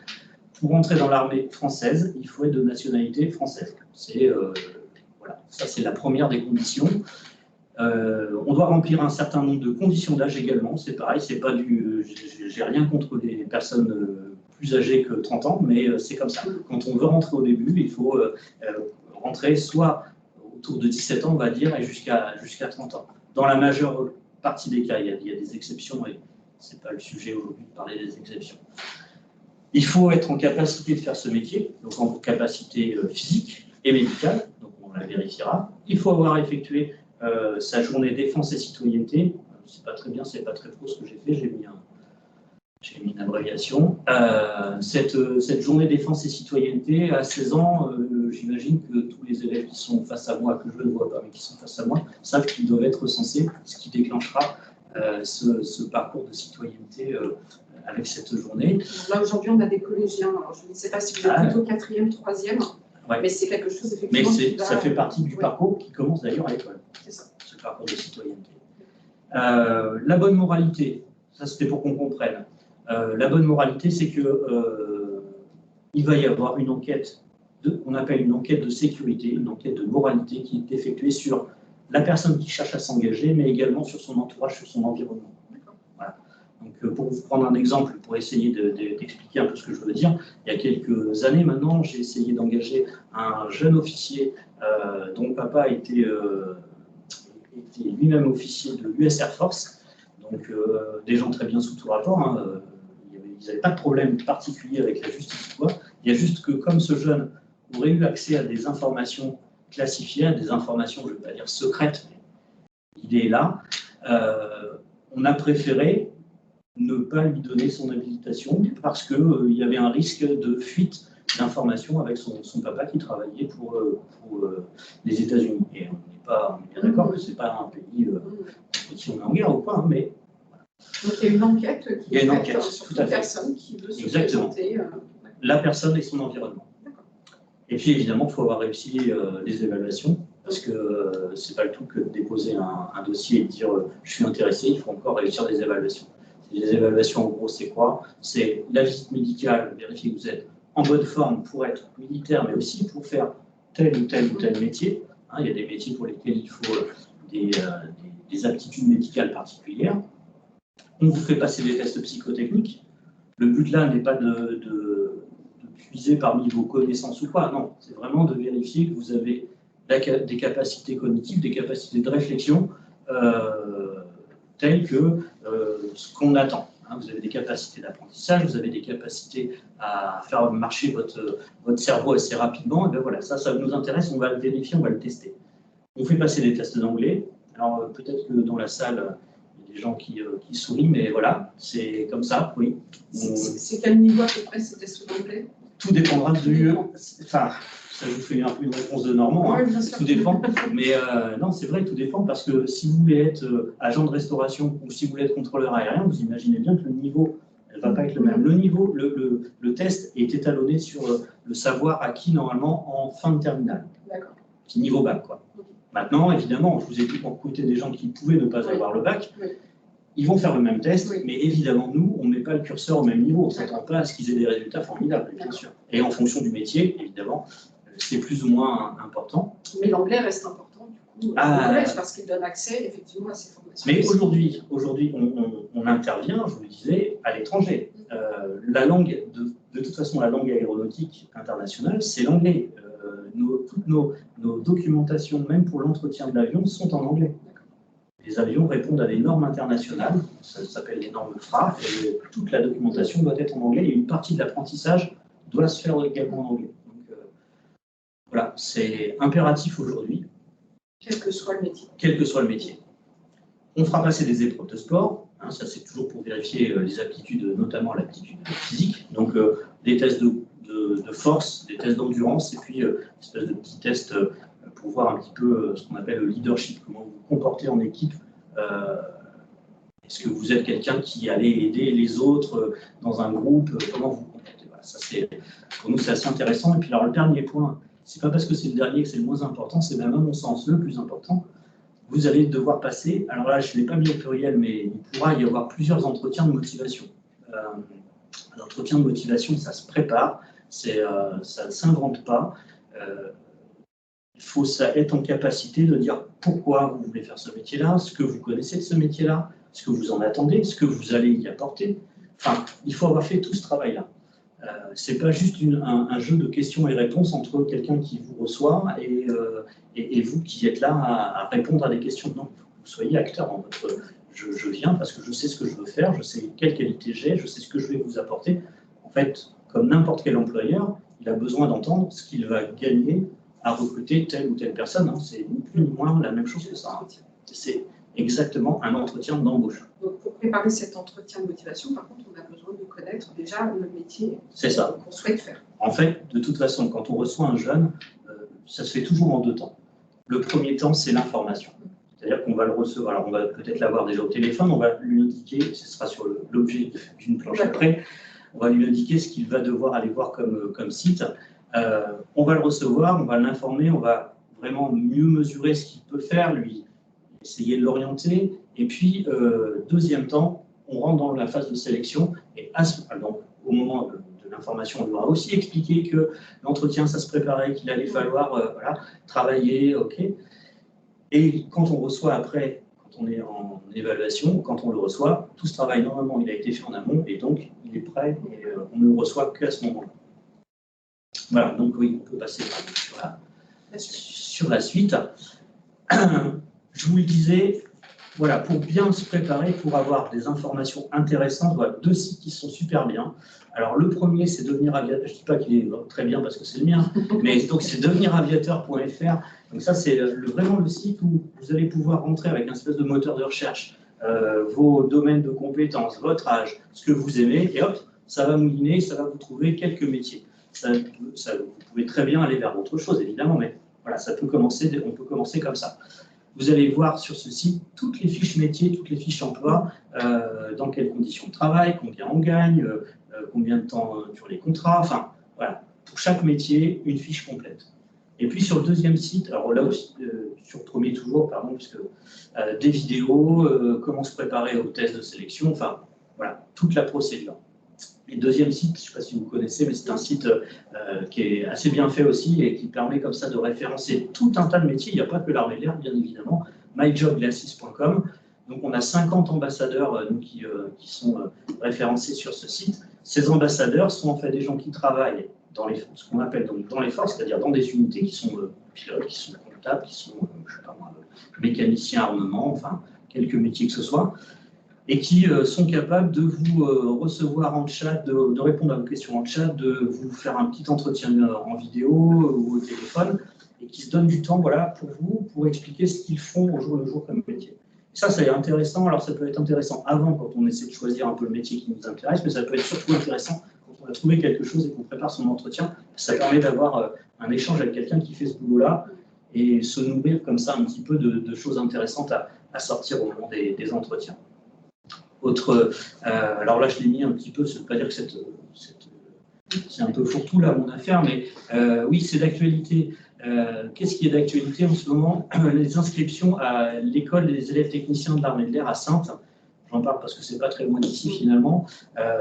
Speaker 2: Pour entrer dans l'armée française, il faut être de nationalité française. Voilà, ça c'est la première des conditions. On doit remplir un certain nombre de conditions d'âge également, c'est pareil, c'est pas j'ai rien contre les personnes plus âgées que 30 ans, mais c'est comme ça. Quand on veut rentrer au début, il faut rentrer soit autour de 17 ans, on va dire, et jusqu'à 30 ans. Dans la majeure partie des cas, il y a des exceptions, et c'est pas le sujet aujourd'hui de parler des exceptions. Il faut être en capacité de faire ce métier, donc en capacité physique et médicale, donc on la vérifiera. Il faut avoir effectué sa journée défense et citoyenneté. C'est pas très bien, c'est pas très pro ce que j'ai fait, j'ai mis une abréviation. Cette journée défense et citoyenneté, à 16 ans, j'imagine que tous les élèves qui sont face à moi, que je ne vois pas, mais qui sont face à moi, savent qu'ils doivent être recensés, ce qui déclenchera ce parcours de citoyenneté avec cette journée.
Speaker 1: Là, aujourd'hui, on a des collégiens. Alors, je ne sais pas si vous êtes plutôt 4e, 3e,
Speaker 2: ouais.
Speaker 1: Mais c'est quelque chose, effectivement,
Speaker 2: mais ça fait partie du parcours qui commence d'ailleurs à l'école.
Speaker 1: C'est ça.
Speaker 2: Ce parcours de citoyenneté. La bonne moralité, ça c'était pour qu'on comprenne. La bonne moralité, c'est que il va y avoir une enquête, on appelle une enquête de sécurité, une enquête de moralité qui est effectuée sur la personne qui cherche à s'engager, mais également sur son entourage, sur son environnement. Voilà. Donc, pour vous prendre un exemple, pour essayer d'expliquer un peu ce que je veux dire, il y a quelques années maintenant, j'ai essayé d'engager un jeune officier dont le papa était lui-même officier de l'US Air Force, donc des gens très bien sous tout rapport, hein, ils n'avaient pas de problème particulier avec la justice ou quoi. Il y a juste que comme ce jeune aurait eu accès à des informations classifiées, à des informations, je ne vais pas dire secrètes, mais l'idée est là, on a préféré ne pas lui donner son habilitation parce qu'il y avait un risque de fuite d'informations avec son papa qui travaillait pour les États-Unis. Et on est bien d'accord que ce n'est pas un pays contre qui on est en guerre ou quoi, hein, mais
Speaker 1: donc il y a une enquête qui est faite sur toute personne qui veut se présenter.
Speaker 2: La personne et son environnement. Et puis évidemment, il faut avoir réussi les évaluations, parce que c'est pas le tout que de déposer un dossier et de dire je suis intéressé, il faut encore réussir des évaluations. Les évaluations, en gros, c'est quoi? C'est la visite médicale, vérifier que vous êtes en bonne forme pour être militaire, mais aussi pour faire tel ou tel métier. Hein, il y a des métiers pour lesquels il faut des aptitudes médicales particulières. On vous fait passer des tests psychotechniques. Le but là n'est pas de puiser parmi vos connaissances ou pas, non. C'est vraiment de vérifier que vous avez des capacités cognitives, des capacités de réflexion telles que ce qu'on attend. Hein, vous avez des capacités d'apprentissage, vous avez des capacités à faire marcher votre cerveau assez rapidement. Et bien voilà, ça nous intéresse, on va le vérifier, on va le tester. On fait passer des tests d'anglais. Alors peut-être que dans la salle, il y a des gens qui sourient, mais voilà, c'est comme ça, oui.
Speaker 1: C'est quel niveau à peu près ces tests d'anglais?
Speaker 2: Tout dépendra du... Enfin, ça vous fait un peu une réponse de Normand, hein. Tout dépend. Mais non, c'est vrai, tout dépend, parce que si vous voulez être agent de restauration ou si vous voulez être contrôleur aérien, vous imaginez bien que le niveau ne va pas être le même. Le niveau, le test est étalonné sur le savoir acquis normalement en fin de terminale.
Speaker 1: D'accord.
Speaker 2: Petit niveau bac, quoi. Maintenant, évidemment, je vous ai dit pour côté des gens qui pouvaient ne pas avoir le bac, ils vont faire le même test, mais évidemment, nous, on ne met pas le curseur au même niveau. On ne s'attend pas à ce qu'ils aient des résultats formidables, bien sûr. Et en fonction du métier, évidemment, c'est plus ou moins important.
Speaker 1: Mais l'anglais reste important, du coup, au collège, parce qu'il donne accès, effectivement, à ces formations.
Speaker 2: Mais aujourd'hui, on intervient, je vous le disais, à l'étranger. La langue, de toute façon, la langue aéronautique internationale, c'est l'anglais. Toutes nos documentations, même pour l'entretien de l'avion, sont en anglais. Les avions répondent à des normes internationales, ça s'appelle les normes FRA, et toute la documentation doit être en anglais, et une partie de l'apprentissage doit se faire également en anglais. Donc voilà, c'est impératif aujourd'hui.
Speaker 1: Quel que soit le métier.
Speaker 2: Quel que soit le métier. On fera passer des épreuves de sport, hein, ça c'est toujours pour vérifier les aptitudes, notamment l'aptitude physique, donc des tests de force, des tests d'endurance, et puis une espèce de petit test pour voir un petit peu ce qu'on appelle le leadership, comment vous vous comportez en équipe. Est-ce que vous êtes quelqu'un qui allait aider les autres dans un groupe? Comment vous vous comportez? Voilà, ça, pour nous, c'est assez intéressant. Et puis, alors, le dernier point, c'est pas parce que c'est le dernier que c'est le moins important, c'est même à mon sens le plus important. Vous allez devoir passer, alors là, je ne l'ai pas mis au pluriel, mais il pourra y avoir plusieurs entretiens de motivation. Un entretien de motivation, ça se prépare, ça ne s'invente pas. Il faut être en capacité de dire pourquoi vous voulez faire ce métier-là, ce que vous connaissez de ce métier-là, ce que vous en attendez, ce que vous allez y apporter. Enfin, il faut avoir fait tout ce travail-là. Ce n'est pas juste un jeu de questions et réponses entre quelqu'un qui vous reçoit et vous qui êtes là à répondre à des questions. Non, il faut que vous soyez acteur en votre... Je viens parce que je sais ce que je veux faire, je sais quelle qualité j'ai, je sais ce que je vais vous apporter. En fait, comme n'importe quel employeur, il a besoin d'entendre ce qu'il va gagner à recruter telle ou telle personne. C'est ni plus ni moins la même chose que ça. C'est exactement un entretien d'embauche.
Speaker 1: Donc, pour préparer cet entretien de motivation, par contre, on a besoin de connaître déjà le métier qu'on souhaite faire.
Speaker 2: En fait, de toute façon, quand on reçoit un jeune, ça se fait toujours en 2 temps. Le premier temps, c'est l'information. C'est-à-dire qu'on va le recevoir. Alors, on va peut-être l'avoir déjà au téléphone, on va lui indiquer, ce sera sur l'objet d'une planche après, on va lui indiquer ce qu'il va devoir aller voir comme site. On va le recevoir, on va l'informer, on va vraiment mieux mesurer ce qu'il peut faire, lui essayer de l'orienter. Et puis, deuxième temps, on rentre dans la phase de sélection. Et donc, au moment de l'information, on lui aura aussi expliqué que l'entretien, ça se préparait, qu'il allait falloir voilà, travailler, ok. Et quand on reçoit après, quand on est en évaluation, quand on le reçoit, tout ce travail, normalement, il a été fait en amont, et donc, il est prêt, et on ne le reçoit qu'à ce moment-là. Voilà, donc oui, on peut passer sur la suite. Je vous le disais, voilà, pour bien se préparer, pour avoir des informations intéressantes, voilà, 2 sites qui sont super bien. Alors, le premier, c'est devenir aviateur. Je ne dis pas qu'il est très bien parce que c'est le mien, mais donc c'est deveniraviateur.fr. Donc ça, c'est vraiment le site où vous allez pouvoir rentrer avec un espèce de moteur de recherche, vos domaines de compétences, votre âge, ce que vous aimez, et hop, ça va mouiner, ça va vous trouver quelques métiers. Vous pouvez très bien aller vers d'autres choses, évidemment, mais voilà, on peut commencer comme ça. Vous allez voir sur ce site toutes les fiches métiers, toutes les fiches emploi, dans quelles conditions de travail, combien on gagne, combien de temps durent les contrats, enfin, voilà, pour chaque métier, une fiche complète. Et puis sur le deuxième site, alors là aussi, sur le premier toujours, pardon, puisque des vidéos, comment se préparer au test de sélection, enfin, voilà, toute la procédure. Et le deuxième site, je ne sais pas si vous connaissez, mais c'est un site qui est assez bien fait aussi et qui permet comme ça de référencer tout un tas de métiers. Il n'y a pas que l'armée de l'air, bien évidemment. myjobglasses.com. Donc on a 50 ambassadeurs nous, qui sont référencés sur ce site. Ces ambassadeurs sont en fait des gens qui travaillent dans ce qu'on appelle donc, dans les forces, c'est-à-dire dans des unités qui sont pilotes, qui sont comptables, qui sont je sais pas moi, mécaniciens armement, enfin quelques métiers que ce soit, et qui sont capables de vous recevoir en chat, de répondre à vos questions en chat, de vous faire un petit entretien en vidéo ou au téléphone, et qui se donnent du temps voilà, pour vous, pour expliquer ce qu'ils font au jour le jour comme métier. Et ça, c'est intéressant. Alors, ça peut être intéressant avant, quand on essaie de choisir un peu le métier qui nous intéresse, mais ça peut être surtout intéressant quand on a trouvé quelque chose et qu'on prépare son entretien. Ça permet d'avoir un échange avec quelqu'un qui fait ce boulot-là et se nourrir comme ça un petit peu de choses intéressantes à sortir au moment des entretiens. Alors là, je l'ai mis un petit peu, ça ne veut pas dire que c'est un peu fourre-tout là, mon affaire, mais oui, c'est d'actualité. Qu'est-ce qui est d'actualité en ce moment? Les inscriptions à l'école des élèves techniciens de l'armée de l'air à Saintes. J'en parle parce que ce n'est pas très loin d'ici finalement.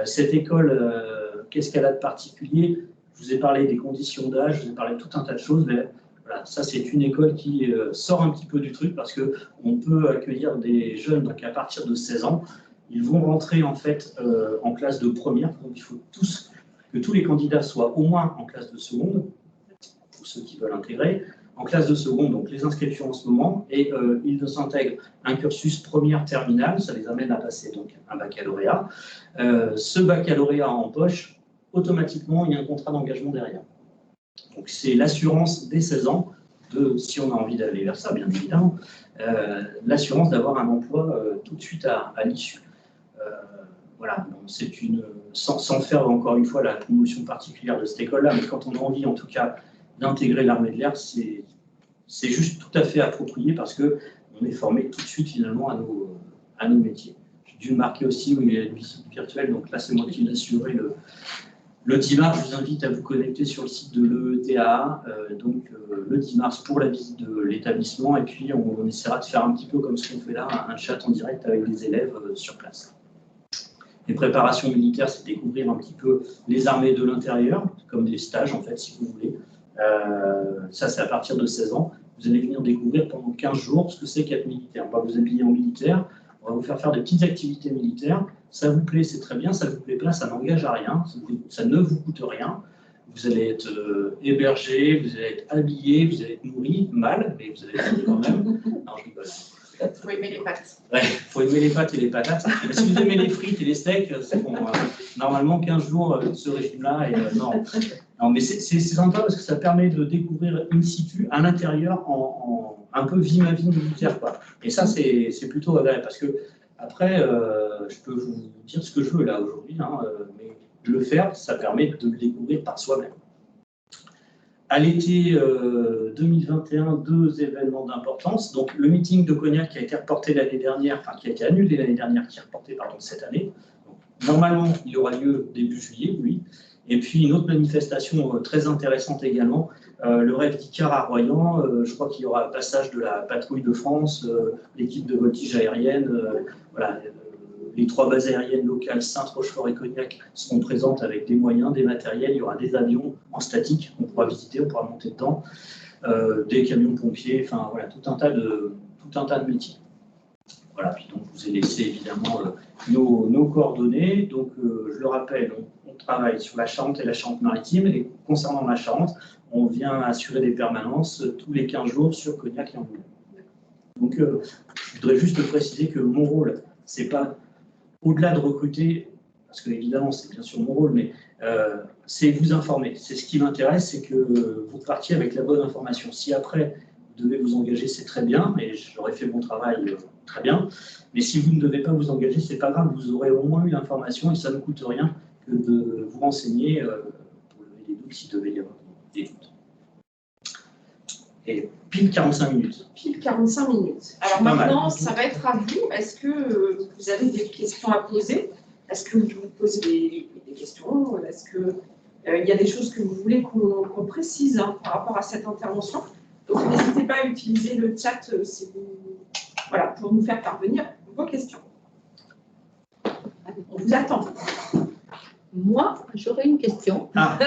Speaker 2: Cette école, qu'est-ce qu'elle a de particulier? Je vous ai parlé des conditions d'âge, je vous ai parlé de tout un tas de choses, mais voilà, ça c'est une école qui sort un petit peu du truc parce qu'on peut accueillir des jeunes donc à partir de 16 ans. Ils vont rentrer en fait en classe de première, donc il faut que tous les candidats soient au moins en classe de seconde, pour ceux qui veulent intégrer. En classe de seconde, donc les inscriptions en ce moment, et ils s'intègrent un cursus première terminale, ça les amène à passer donc un baccalauréat. Ce baccalauréat en poche, automatiquement, il y a un contrat d'engagement derrière. Donc c'est l'assurance dès 16 ans, si on a envie d'aller vers ça, bien évidemment, l'assurance d'avoir un emploi tout de suite à l'issue. voilà, bon, c'est sans faire encore une fois la promotion particulière de cette école-là, mais quand on a envie en tout cas d'intégrer l'armée de l'air, c'est juste tout à fait approprié parce qu'on est formé tout de suite finalement à nos métiers. J'ai dû le marquer aussi où il y a une visite virtuelle, donc là c'est moi qui l'ai assuré le 10 mars. Je vous invite à vous connecter sur le site de l'EETA, le 10 mars pour la visite de l'établissement, et puis on essaiera de faire un petit peu comme ce qu'on fait là, un chat en direct avec les élèves sur place. Les préparations militaires, c'est découvrir un petit peu les armées de l'intérieur, comme des stages en fait, si vous voulez. Ça, c'est à partir de 16 ans. Vous allez venir découvrir pendant 15 jours ce que c'est qu'être militaire. On va vous habiller en militaire, on va vous faire des petites activités militaires. Ça vous plaît, c'est très bien. Ça ne vous plaît pas, ça n'engage à rien. Ça ne vous coûte rien. Vous allez être hébergé, vous allez être habillé, vous allez être nourri, mal, mais vous allez être nourri quand même. Non, je rigole.
Speaker 1: Il faut aimer les pâtes.
Speaker 2: Ouais, il faut aimer les pâtes et les patates. Mais si vous aimez les frites et les steaks, c'est bon. Normalement, 15 jours de ce régime-là, non, mais c'est sympa parce que ça permet de découvrir in situ, à l'intérieur, en un peu vie ma vie militaire, quoi. Et ça, c'est plutôt agréable parce que après, je peux vous dire ce que je veux là aujourd'hui, hein, mais le faire, ça permet de le découvrir par soi-même. À l'été 2021, 2 événements d'importance. Donc, le meeting de Cognac qui a été reporté l'année dernière, enfin qui a été annulé l'année dernière, qui est reporté pardon, cette année. Donc, normalement, il aura lieu début juillet, oui. Et puis, une autre manifestation très intéressante également, le rêve d'Icar à Royan. Je crois qu'il y aura le passage de la patrouille de France, l'équipe de voltige aérienne, voilà. Les 3 bases aériennes locales, Saintes, Rochefort et Cognac, seront présentes avec des moyens, des matériels. Il y aura des avions en statique, on pourra visiter, on pourra monter dedans, des camions pompiers, enfin voilà, tout un tas de métiers. Voilà, puis donc je vous ai laissé évidemment nos coordonnées. Donc je le rappelle, on travaille sur la Charente et la Charente-Maritime. Et concernant la Charente, on vient assurer des permanences tous les 15 jours sur Cognac et Angoulême. Donc je voudrais juste préciser que mon rôle, c'est pas au-delà de recruter, parce que évidemment c'est bien sûr mon rôle, mais c'est vous informer. C'est ce qui m'intéresse, c'est que vous partiez avec la bonne information. Si après vous devez vous engager, c'est très bien, et j'aurais fait mon travail très bien. Mais si vous ne devez pas vous engager, c'est pas grave, vous aurez au moins eu l'information et ça ne coûte rien que de vous renseigner pour lever des doutes s'il devait y avoir des doutes. Et pile 45 minutes.
Speaker 1: Pile 45 minutes. Alors maintenant, ça va être à vous. Est-ce que vous avez des questions à poser? Est-ce que vous posez des questions? Est-ce qu'il y a des choses que vous voulez qu'on précise par rapport à cette intervention? Donc n'hésitez pas à utiliser le chat voilà, pour nous faire parvenir vos questions. On vous attend.
Speaker 3: Moi, j'aurais une question.
Speaker 2: Ah,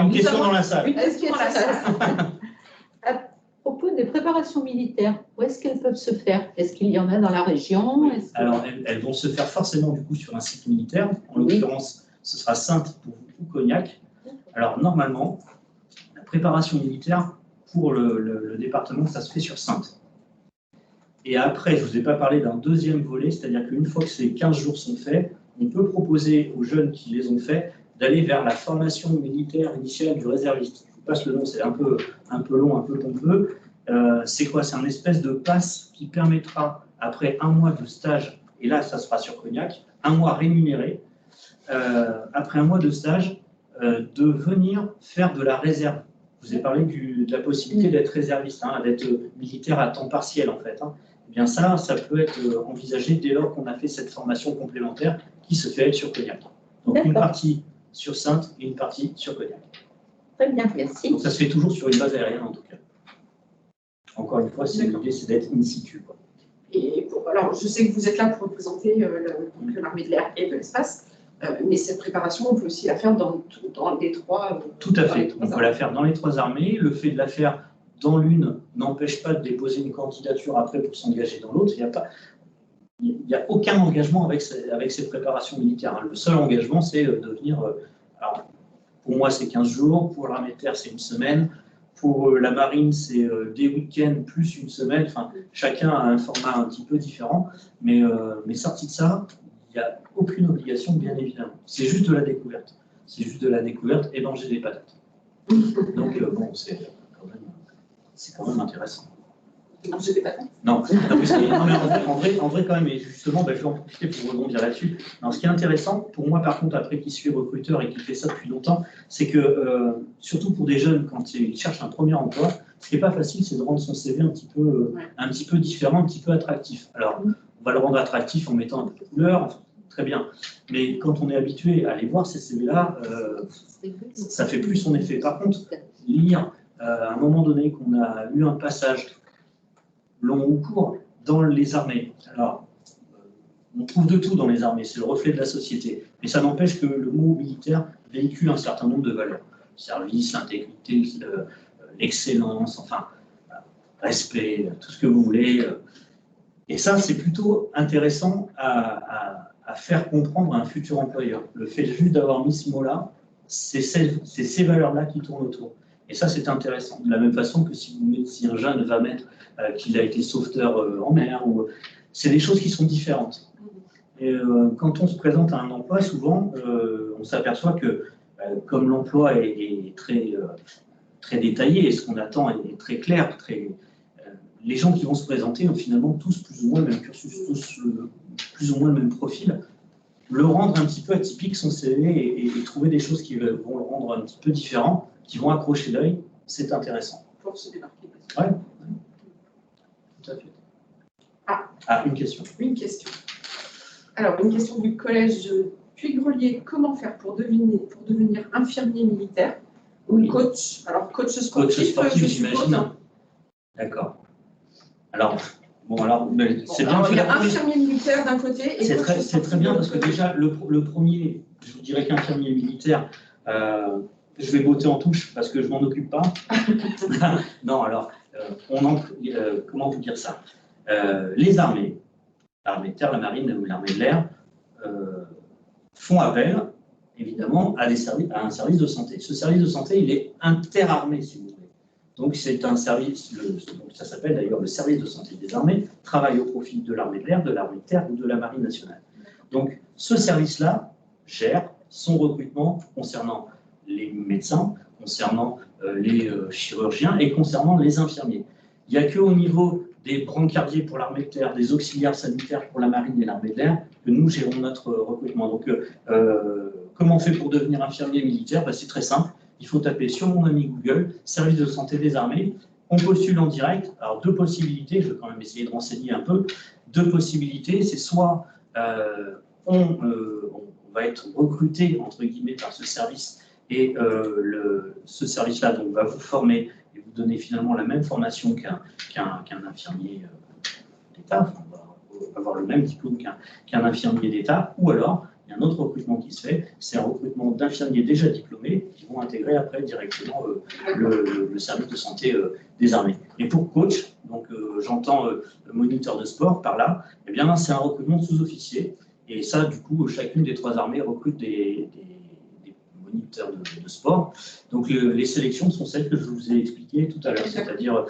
Speaker 2: une question dans la salle.
Speaker 3: Une question dans la salle. À propos des préparations militaires, où est-ce qu'elles peuvent se faire? Est-ce qu'il y en a dans la région?
Speaker 2: Alors, elles vont se faire forcément du coup sur un site militaire. En l'occurrence, ce sera Saintes pour vous ou Cognac. Alors, normalement, la préparation militaire pour le département, ça se fait sur Saintes. Et après, je ne vous ai pas parlé d'un deuxième volet, c'est-à-dire qu'une fois que ces 15 jours sont faits, on peut proposer aux jeunes qui les ont faits d'aller vers la formation militaire initiale du réserviste. Je vous passe le nom, c'est un peu long, un peu pompeux. C'est quoi? C'est un espèce de passe qui permettra, après 1 mois de stage, et là, ça sera sur Cognac, 1 mois rémunéré, après 1 mois de stage, de venir faire de la réserve. Je vous ai parlé de la possibilité d'être réserviste, hein, d'être militaire à temps partiel, en fait. Hein. Eh bien ça peut être envisagé dès lors qu'on a fait cette formation complémentaire qui se fait sur Cognac. Donc une partie sur Saintes et une partie sur Cognac.
Speaker 3: Très bien, merci.
Speaker 2: Donc ça se fait toujours sur une base aérienne en tout cas. Encore une fois, l'idée c'est d'être in situ. Quoi.
Speaker 1: Et alors je sais que vous êtes là pour représenter l'armée de l'air et de l'espace, mais cette préparation, on peut aussi la faire dans les 3.
Speaker 2: Tout à fait. On peut la faire dans les 3 armées. Le fait de la faire dans l'une n'empêche pas de déposer une candidature après pour s'engager dans l'autre. Il n'y a aucun engagement avec ces préparations militaires. Hein. Le seul engagement, c'est de venir. Alors, pour moi, c'est 15 jours. Pour l'armée de terre, c'est 1 semaine. Pour la marine, c'est des week-ends plus 1 semaine. Enfin, chacun a un format un petit peu différent. Mais sorti de ça, il n'y a aucune obligation, bien évidemment. C'est juste de la découverte. C'est juste de la découverte et manger des patates. Donc, bon, c'est quand même intéressant.
Speaker 1: Vous n'étiez pas d'accord?
Speaker 2: Non, non, mais en vrai, quand même, et justement, je vais en profiter pour rebondir là-dessus. Alors, ce qui est intéressant, pour moi, par contre, après qui suis recruteur et qui fait ça depuis longtemps, c'est que, surtout pour des jeunes, quand ils cherchent un premier emploi, ce qui n'est pas facile, c'est de rendre son CV un petit peu différent, un petit peu attractif. Alors, on va le rendre attractif en mettant un peu de couleur, très bien. Mais quand on est habitué à aller voir ces CV-là, ça ne fait plus son effet. Par contre, lire, à un moment donné, qu'on a eu un passage long ou court, dans les armées. Alors, on trouve de tout dans les armées, c'est le reflet de la société. Mais ça n'empêche que le mot militaire véhicule un certain nombre de valeurs. Service, l'intégrité, l'excellence, enfin, respect, tout ce que vous voulez. Et ça, c'est plutôt intéressant à faire comprendre à un futur employeur. Le fait juste d'avoir mis ce mot-là, c'est ces valeurs-là qui tournent autour. Et ça, c'est intéressant. De la même façon que si un jeune va mettre qu'il a été sauveteur en mer, c'est des choses qui sont différentes. Et quand on se présente à un emploi, souvent, on s'aperçoit que comme l'emploi est très détaillé et ce qu'on attend est très clair, les gens qui vont se présenter ont finalement tous plus ou moins le même cursus, tous plus ou moins le même profil. Le rendre un petit peu atypique, son CV, et trouver des choses qui vont le rendre un petit peu différent, qui vont accrocher l'œil, c'est intéressant.
Speaker 1: Pour se démarquer.
Speaker 2: Oui, tout à fait. Ah, une question.
Speaker 1: Une question. Alors, une question du collège Puy-Grelier. Comment faire pour devenir infirmier militaire ou coach? Alors, coach sportif,
Speaker 2: Coach sportif, j'imagine. D'accord. Alors, c'est bien.
Speaker 1: Il y a infirmier militaire d'un côté et
Speaker 2: c'est très bien parce que déjà, le premier, je vous dirais qu'infirmier militaire, je vais botter en touche parce que je ne m'en occupe pas. Non, alors, comment vous dire ça? Les armées, l'armée de terre, la marine ou l'armée de l'air, font appel, évidemment, à un service de santé. Ce service de santé, il est interarmé, si vous voulez. Donc, c'est un service, ça s'appelle d'ailleurs le service de santé des armées, travaille au profit de l'armée de l'air, de l'armée de terre ou de la marine nationale. Donc, ce service-là gère son recrutement concernant les médecins, concernant les chirurgiens et concernant les infirmiers. Il n'y a qu'au niveau des brancardiers pour l'armée de terre, des auxiliaires sanitaires pour la marine et l'armée de l'air que nous gérons notre recrutement. Donc, comment on fait pour devenir infirmier militaire? C'est très simple. Il faut taper sur mon ami Google, service de santé des armées, on postule en direct. Alors, deux possibilités, je vais quand même essayer de renseigner un peu. Deux possibilités, c'est soit on va être recruté, entre guillemets, par ce service, et ce service-là va vous former et vous donner finalement la même formation qu'un infirmier d'État, enfin, on va avoir le même diplôme qu'un infirmier d'État, ou alors, il y a un autre recrutement qui se fait, c'est un recrutement d'infirmiers déjà diplômés qui vont intégrer après directement le service de santé des armées. Et pour coach, donc j'entends moniteur de sport par là, eh bien c'est un recrutement de sous-officiers. Et ça, du coup, chacune des trois armées recrute des moniteurs de sport. Donc les sélections sont celles que je vous ai expliquées tout à l'heure, c'est-à-dire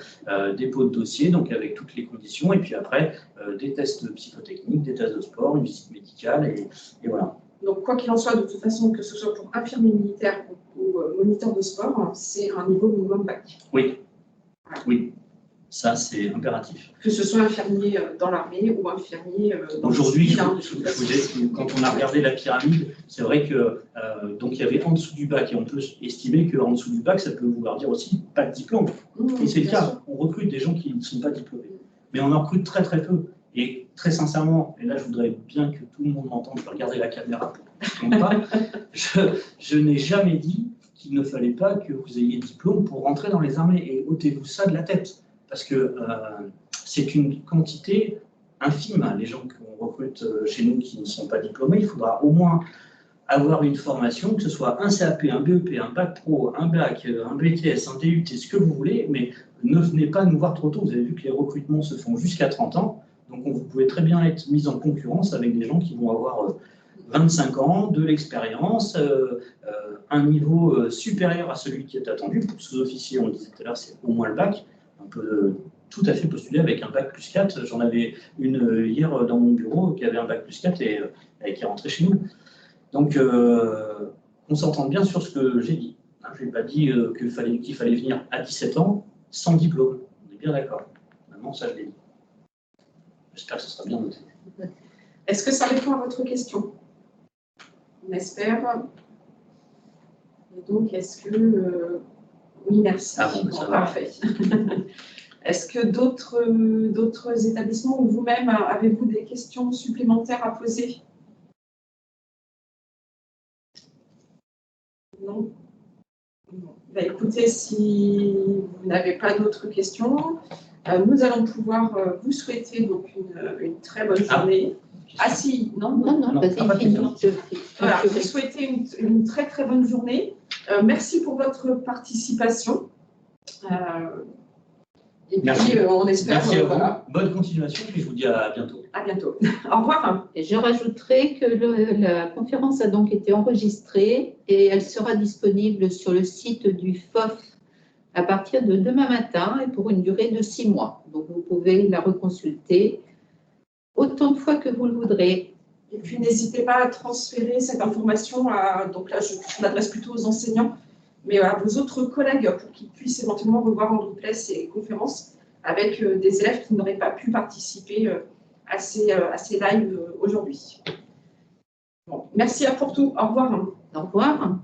Speaker 2: dépôt de dossier, donc avec toutes les conditions, et puis après des tests psychotechniques, des tests de sport, une visite médicale, et voilà.
Speaker 1: Donc quoi qu'il en soit, de toute façon, que ce soit pour infirmier militaire ou moniteur de sport, c'est un niveau minimum bac.
Speaker 2: Oui, oui. Ça, c'est impératif.
Speaker 1: Que ce soit infirmier dans l'armée ou infirmier dans
Speaker 2: aujourd'hui, quand on a regardé la pyramide, c'est vrai que donc il y avait en dessous du bac, et on peut estimer qu'en dessous du bac, ça peut vouloir dire aussi pas de diplôme. Et c'est le cas. On recrute des gens qui ne sont pas diplômés. Mais on en recrute très très peu. Et très sincèrement, et là je voudrais bien que tout le monde m'entende, je vais regarder la caméra pour ne pas, je n'ai jamais dit qu'il ne fallait pas que vous ayez diplôme pour rentrer dans les armées. Et ôtez-vous ça de la tête. Parce que c'est une quantité infime, hein, les gens qu'on recrute chez nous qui ne sont pas diplômés. Il faudra au moins avoir une formation, que ce soit un CAP, un BEP, un bac pro, un bac, un BTS, un DUT, ce que vous voulez, mais ne venez pas nous voir trop tôt. Vous avez vu que les recrutements se font jusqu'à 30 ans, donc vous pouvez très bien être mis en concurrence avec des gens qui vont avoir 25 ans, de l'expérience, un niveau supérieur à celui qui est attendu. Pour sous-officier, on le disait tout à l'heure, c'est au moins le bac. On peut tout à fait postuler avec un bac plus 4. J'en avais une hier dans mon bureau qui avait un bac plus 4 et qui est rentrée chez nous. Donc, on s'entend bien sur ce que j'ai dit. Je n'ai pas dit qu'il fallait venir à 17 ans sans diplôme. On est bien d'accord. normalement, ça, je l'ai dit. J'espère que ce sera bien noté.
Speaker 1: Est-ce que ça répond à votre question? On espère. Et donc, est-ce que... Oui, merci.
Speaker 2: Ah bon, ça va.
Speaker 1: Parfait. Est-ce que d'autres établissements ou vous-même, avez-vous des questions supplémentaires à poser? Non? Bon. Bah, écoutez, si vous n'avez pas d'autres questions, nous allons pouvoir vous souhaiter donc une très bonne journée. Ah si, non,
Speaker 3: Non, vas-y,
Speaker 2: pas de
Speaker 3: finis.
Speaker 1: voilà, vous souhaitez une très très bonne journée. Merci pour votre participation. Et
Speaker 2: Merci.
Speaker 1: puis, on espère.
Speaker 2: Merci à vous.
Speaker 1: Voilà.
Speaker 2: Bonne continuation, puis je vous dis à bientôt.
Speaker 1: À bientôt. Au revoir.
Speaker 3: Et je rajouterai que la conférence a donc été enregistrée et elle sera disponible sur le site du FOF à partir de demain matin et pour une durée de 6 mois. Donc, vous pouvez la reconsulter autant de fois que vous le voudrez.
Speaker 1: Et puis, n'hésitez pas à transférer cette information donc là, je m'adresse plutôt aux enseignants, mais à vos autres collègues pour qu'ils puissent éventuellement revoir en replay ces conférences avec des élèves qui n'auraient pas pu participer à ces lives aujourd'hui. Bon, merci pour tout. Au revoir.
Speaker 3: Au revoir.